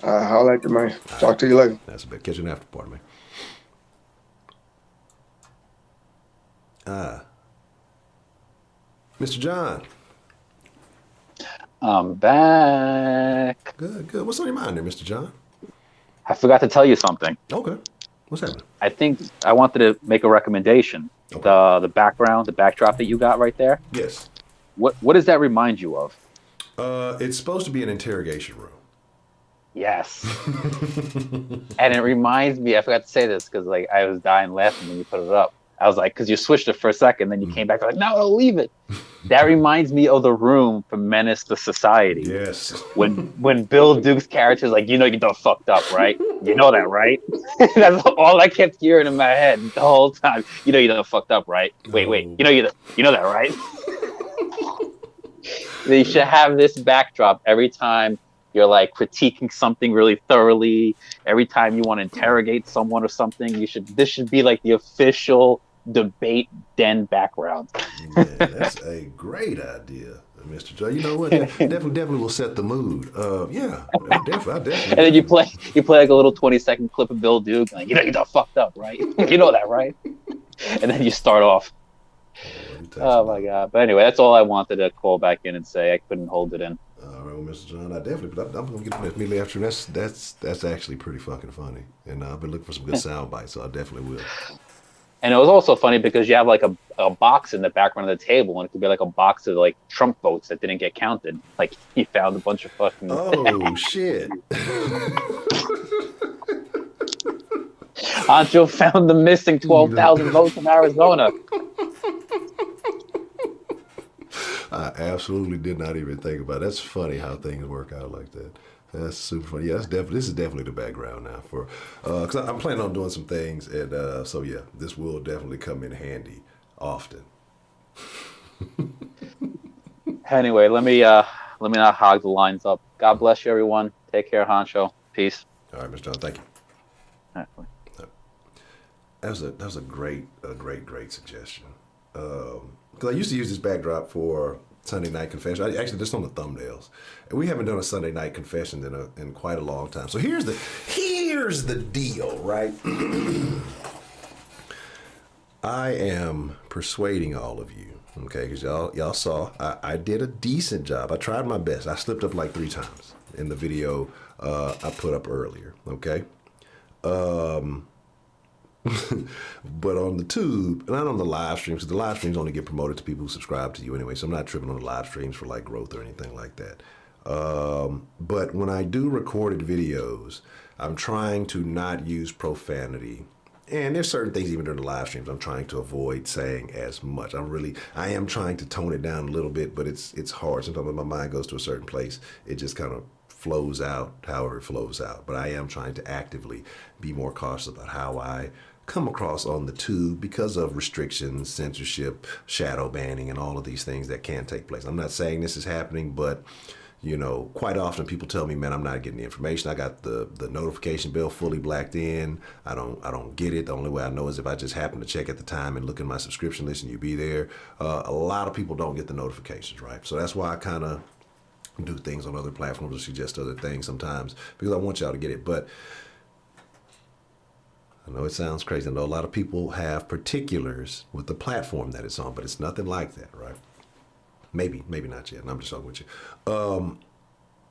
Holla at you, man. Talk to you later. That's a bit. Catch you in the after party, man. Mr. John. I'm back. Good. What's on your mind there, Mr. John? I forgot to tell you something. Okay. What's happening? I think I wanted to make a recommendation. Okay. The backdrop that you got right there. Yes. What does that remind you of? It's supposed to be an interrogation room. Yes. And it reminds me, I forgot to say this because like I was dying laughing when you put it up. I was like, because you switched it for a second, then you came back like, no, leave it. That reminds me of the room from Menace to Society. Yes. When Bill Duke's character is like, you know, you done fucked up, right? You know that, right? That's all I kept hearing in my head the whole time. You know, you done fucked up, right? Wait. You know that, right? They should have this backdrop every time you're like critiquing something really thoroughly. Every time you want to interrogate someone or something, this should be like the official debate den background. Yeah, that's a great idea, Mr. Joe. You know what? Definitely will set the mood. Yeah, definitely. And then you play like a little 20-second clip of Bill Duke, like, you know, you done fucked up, right? You know that, right? And then you start off. Oh my God! But anyway, that's all I wanted to call back in and say. I couldn't hold it in. All right, well, Mr. John, I'm gonna get this immediately after. That's actually pretty fucking funny, and I've been looking for some good sound bites, so I definitely will. And it was also funny because you have like a box in the background of the table, and it could be like a box of like Trump votes that didn't get counted. Like he found a bunch of fucking. Oh shit! Honcho found the missing 12,000 votes in Arizona. I absolutely did not even think about it. That's funny how things work out like that. That's super funny. Yeah, this is definitely the background now for because I'm planning on doing some things, and so yeah, this will definitely come in handy often. Anyway, let me not hog the lines up. God bless you, everyone. Take care, Honcho. Peace. All right, Mr. John. Thank you. All right. That was a great suggestion. Because I used to use this backdrop for Sunday night confession. Actually, just on the thumbnails. And we haven't done a Sunday night confession in quite a long time. So here's the deal, right? I am persuading all of you, okay? Because y'all saw I did a decent job. I tried my best. I slipped up like 3 times in the video I put up earlier, okay? But on the tube, not on the live streams, because the live streams only get promoted to people who subscribe to you anyway, so I'm not tripping on the live streams for like growth or anything like that. But when I do recorded videos, I'm trying to not use profanity. And there's certain things even during the live streams I'm trying to avoid saying as much. I am trying to tone it down a little bit, but it's hard. Sometimes when my mind goes to a certain place, it just kind of flows out however it flows out. But I am trying to actively be more cautious about how I come across on the tube because of restrictions, censorship, shadow banning, and all of these things that can take place. I'm not saying this is happening, but you know, quite often people tell me, man, I'm not getting the information. I got the notification bell fully blacked in. I don't get it. The only way I know is if I just happen to check at the time and look in my subscription list and you be there. A lot of people don't get the notifications, right? So that's why I kind of do things on other platforms or suggest other things sometimes because I want y'all to get it. But I know it sounds crazy. I know a lot of people have particulars with the platform that it's on, but it's nothing like that, right? Maybe not yet. And I'm just talking with you.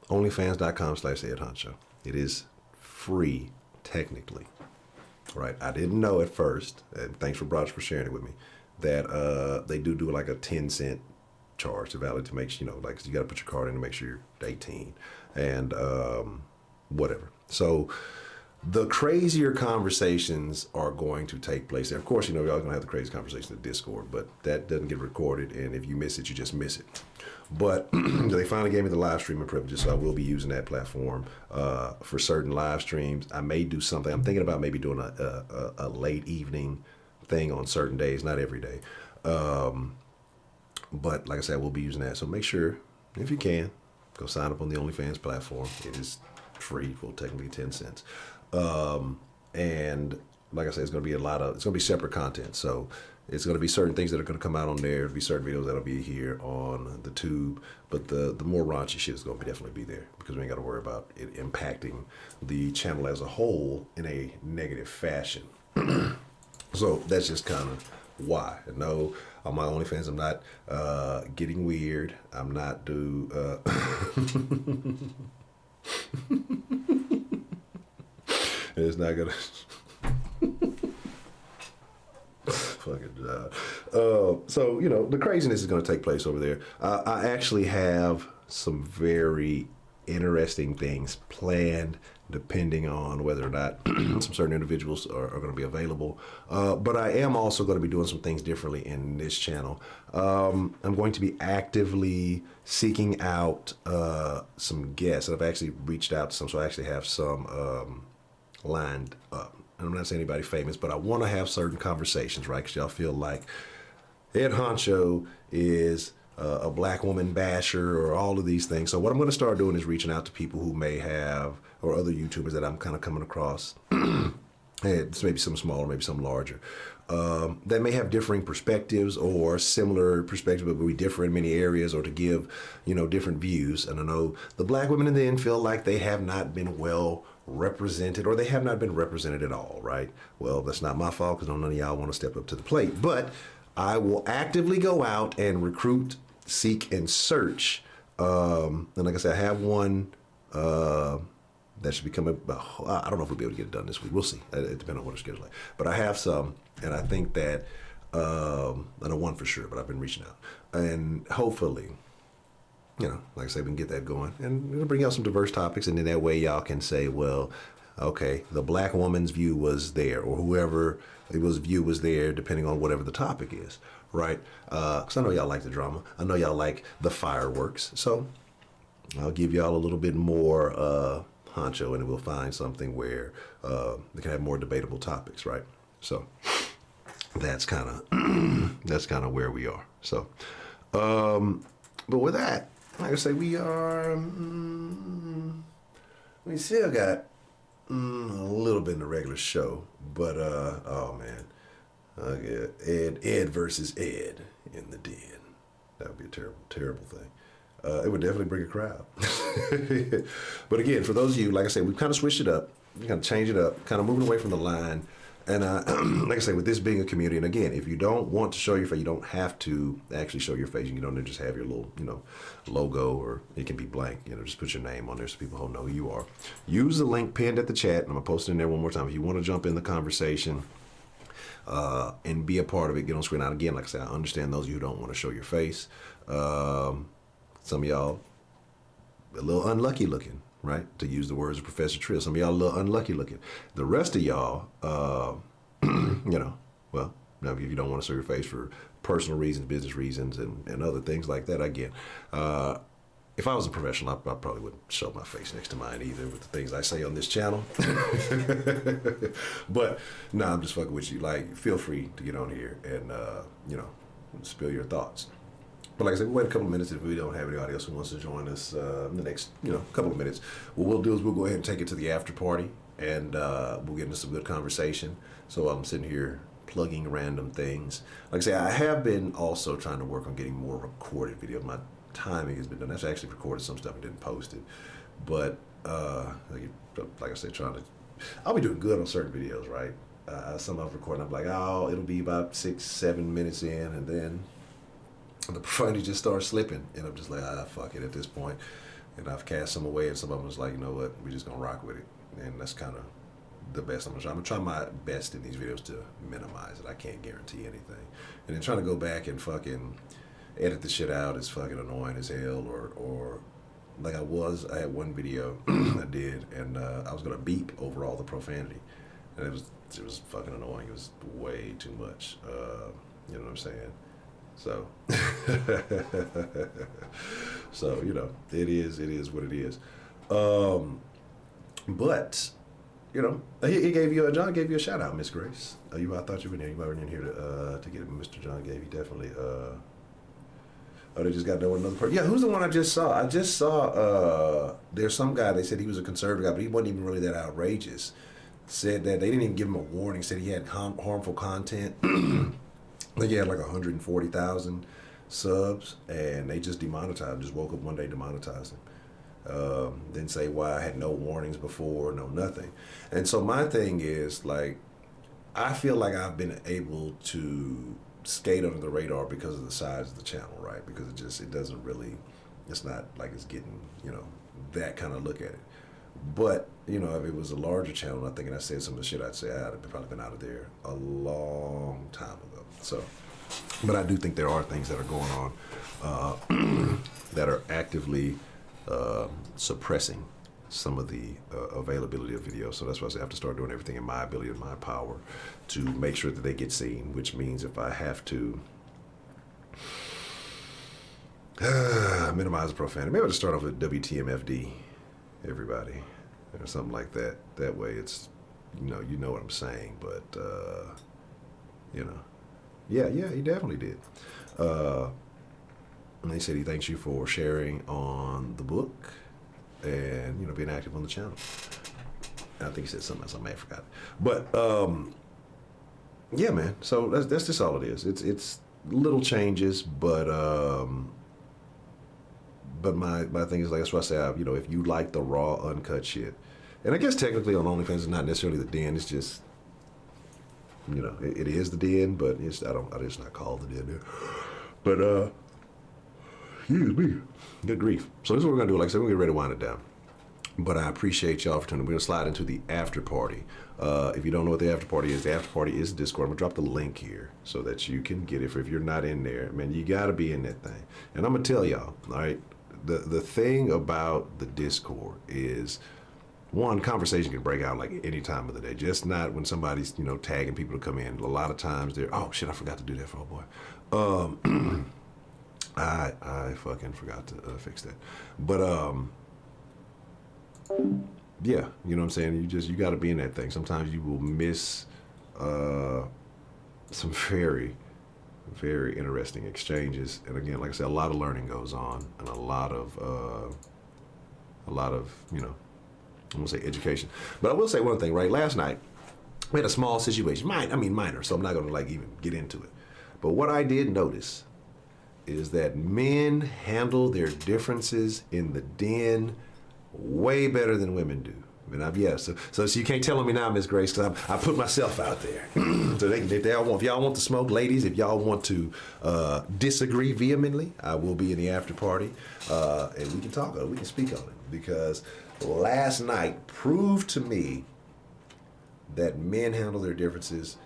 Onlyfans.com/EdHoncho. It is free, technically. Right? I didn't know at first, and thanks for Brosh for sharing it with me, that they do like a 10-cent charge to valid to make sure, you know, like you got to put your card in to make sure you're 18 and whatever. So the crazier conversations are going to take place there. Of course, you know, y'all gonna have the crazy conversations in Discord, but that doesn't get recorded, and if you miss it, you just miss it. But they finally gave me the live streaming privileges, so I will be using that platform for certain live streams. I may do something. I'm thinking about maybe doing a late evening thing on certain days, not every day. But like I said, we'll be using that. So make sure, if you can, go sign up on the OnlyFans platform. It is free, well, technically 10 cents. And like I said, it's going to be it's going to be separate content. So it's going to be certain things that are going to come out on there. There'll be certain videos that'll be here on the tube, but the more raunchy shit is going to definitely be there because we ain't got to worry about it impacting the channel as a whole in a negative fashion. So that's just kind of why. No, on my OnlyFans, I'm not getting weird. I'm not it's not gonna fucking job. So you know the craziness is gonna take place over there. I actually have some very interesting things planned, depending on whether or not some certain individuals are going to be available. But I am also going to be doing some things differently in this channel. I'm going to be actively seeking out some guests. I've actually reached out to some, so I actually have some lined up. And I'm not saying anybody famous, but I want to have certain conversations, right? Because y'all feel like Ed Honcho is a black woman basher or all of these things. So what I'm going to start doing is reaching out to people who may have, or other YouTubers that I'm kind of coming across, and maybe some smaller, maybe some larger, that may have differing perspectives or similar perspectives, but we differ in many areas, or to give, you know, different views. And I know the black women in the end feel like they have not been well represented, or they have not been represented at all, right? Well, that's not my fault because none of y'all want to step up to the plate, but I will actively go out and recruit, seek, and search. And like I said, I have one that should be coming. I don't know if we'll be able to get it done this week. We'll see. It depends on what our schedule's like. But I have some, and I think that I know one for sure. But I've been reaching out, and hopefully, you know, like I say, we can get that going, and we'll bring out some diverse topics, and then that way y'all can say, well, okay, the black woman's view was there, or whoever it was view was there, depending on whatever the topic is, right? Because I know y'all like the drama. I know y'all like the fireworks. So I'll give y'all a little bit more honcho, and we'll find something where they can have more debatable topics, right? So that's kind of where we are. So, but with that, like I say, we still got a little bit in the regular show, but oh man, Ed versus Ed in the den. That would be a terrible, terrible thing. It would definitely bring a crowd. But again, for those of you, like I said, we've kind of switched it up. We kind of change it up, kind of moving away from the line. And like I say, with this being a community, and again, if you don't want to show your face, you don't have to actually show your face. You can just have your little, logo, or it can be blank. Just put your name on there so people know who you are. Use the link pinned at the chat, and I'm gonna post it in there one more time. If you want to jump in the conversation and be a part of it, get on screen. Now, again, like I said, I understand those of you who don't want to show your face. Some of y'all a little unlucky looking, right? To use the words of Professor Trill. Some of y'all a little unlucky looking. The rest of y'all, well, now if you don't want to show your face for personal reasons, business reasons, and other things like that, again, if I was a professional, I probably wouldn't show my face next to mine either with the things I say on this channel. But, no, I'm just fucking with you. Like, feel free to get on here and, spill your thoughts. But like I said, we'll wait a couple of minutes if we don't have anybody else who wants to join us in the next, couple of minutes. What we'll do is we'll go ahead and take it to the after party, and we'll get into some good conversation. So I'm sitting here plugging random things. Like I say, I have been also trying to work on getting more recorded video. My timing has been done. I've actually recorded some stuff and didn't post it. But like I said, I'll be doing good on certain videos, right? Some I've recorded, I'm like, it'll be about 6-7 minutes in, and then the profanity just starts slipping, and I'm just like, fuck it at this point. And I've cast some away, and some of them was like, you know what, we're just gonna rock with it. And that's kind of the best I'm gonna try my best in these videos to minimize it. I can't guarantee anything. And then trying to go back and fucking edit the shit out is fucking annoying as hell, or like I had one video I did, and I was gonna beep over all the profanity, and it was fucking annoying. It was way too much. You know what I'm saying? So, it is what it is. But, John gave you a shout out, Miss Grace. I thought you were in here. You might have been in here to get it. Mr. John gave you definitely. They just got done with another person. Yeah, who's the one I just saw? I just saw, there's some guy, they said he was a conservative guy, but he wasn't even really that outrageous. Said that they didn't even give him a warning, said he had harmful content. I think he had like 140,000 subs, and they just demonetized him. Just woke up one day, demonetized him. Didn't say why. I had no warnings before, no nothing. And so my thing is, like, I feel like I've been able to skate under the radar because of the size of the channel, right? Because it's not like it's getting, that kind of look at it. But, if it was a larger channel, I think, and I said some of the shit I'd say, I'd have probably been out of there a long time ago. So, but I do think there are things that are going on that are actively suppressing some of the availability of video. So that's why I say I have to start doing everything in my ability and my power to make sure that they get seen, which means if I have to minimize the profanity, maybe I'll just start off with WTMFD, everybody, or something like that. That way it's, you know what I'm saying, but, yeah, he definitely did. And they said he thanks you for sharing on the book and, being active on the channel. And I think he said something else. I may have forgotten. But, yeah, man. So that's just all it is. It's little changes, but my thing is, like, that's why I say, if you like the raw, uncut shit, and I guess technically on OnlyFans it's not necessarily the den. It's just, it is the den, but it's not called the den. But excuse me, good grief. So this is what we're gonna do. Like I said, we're gonna get ready to wind it down. But I appreciate y'all for tuning in. We're gonna slide into the after party. If you don't know what the after party is Discord. I'm gonna drop the link here so that you can get it. If you're not in there, man, you gotta be in that thing. And I'm gonna tell y'all, all right. The thing about the Discord is, one, conversation can break out like any time of the day, just not when somebody's, tagging people to come in. A lot of times they're, oh shit, I forgot to do that for old boy. I fucking forgot to fix that. But, yeah, you know what I'm saying? You got to be in that thing. Sometimes you will miss some very, very interesting exchanges. And again, like I said, a lot of learning goes on, and a lot of I won't say education. But I will say one thing, right? Last night, we had a small situation. Minor, so I'm not going to, like, even get into it. But what I did notice is that men handle their differences in the den way better than women do. So you can't tell on me now, Miss Grace, because I put myself out there. So if y'all want to smoke, ladies, if y'all want to disagree vehemently, I will be in the after party, and we can talk on it. We can speak on it, because last night proved to me that men handle their differences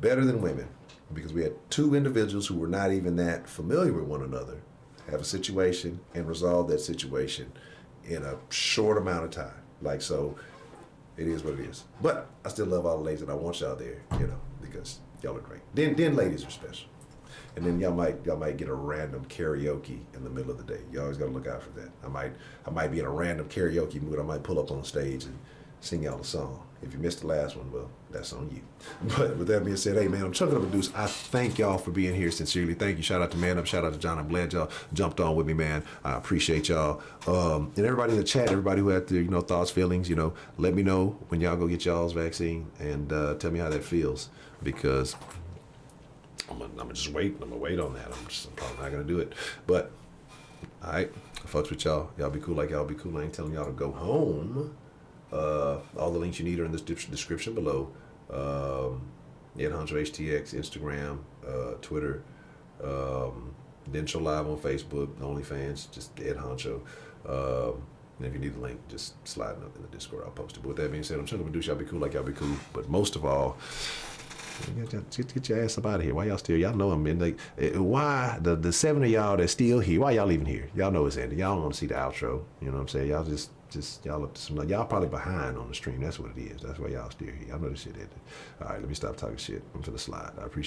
better than women, because we had two individuals who were not even that familiar with one another have a situation and resolve that situation in a short amount of time. Like, so it is what it is. But I still love all the ladies, and I want y'all there, because y'all are great. Then ladies are special. And then y'all might get a random karaoke in the middle of the day. You always gotta look out for that. I might be in a random karaoke mood. I might pull up on stage and sing y'all a song. If you missed the last one, well, that's on you. But with that being said, hey man, I'm Chuck Up a Deuce. I thank y'all for being here sincerely. Thank you. Shout out to Man Up. Shout out to John. I'm glad y'all jumped on with me, man. I appreciate y'all. And everybody in the chat, everybody who had their thoughts, feelings, let me know when y'all go get y'all's vaccine, and tell me how that feels, because I'm gonna just wait. I'm gonna wait on that. I'm probably not gonna do it. But all right, I fucks with y'all. Y'all be cool like y'all be cool. I ain't telling y'all to go home. All the links you need are in the description below. Ed Honcho HTX, Instagram, Twitter, then show live on Facebook, OnlyFans, just Ed Honcho. And if you need the link, just slide it up in the Discord. I'll post it. But with that being said, I'm trying to do y'all be cool like y'all be cool. But most of all, get your ass up out of here. Why y'all still? Y'all know I'm in. Why the 7 of y'all that's still here? Why y'all even here? Y'all know it's ending. Y'all don't want to see the outro. You know what I'm saying? Y'all just y'all up to some. Y'all probably behind on the stream. That's what it is. That's why y'all still here. Y'all know this shit ended. All right, let me stop talking shit. I'm finna slide. I appreciate.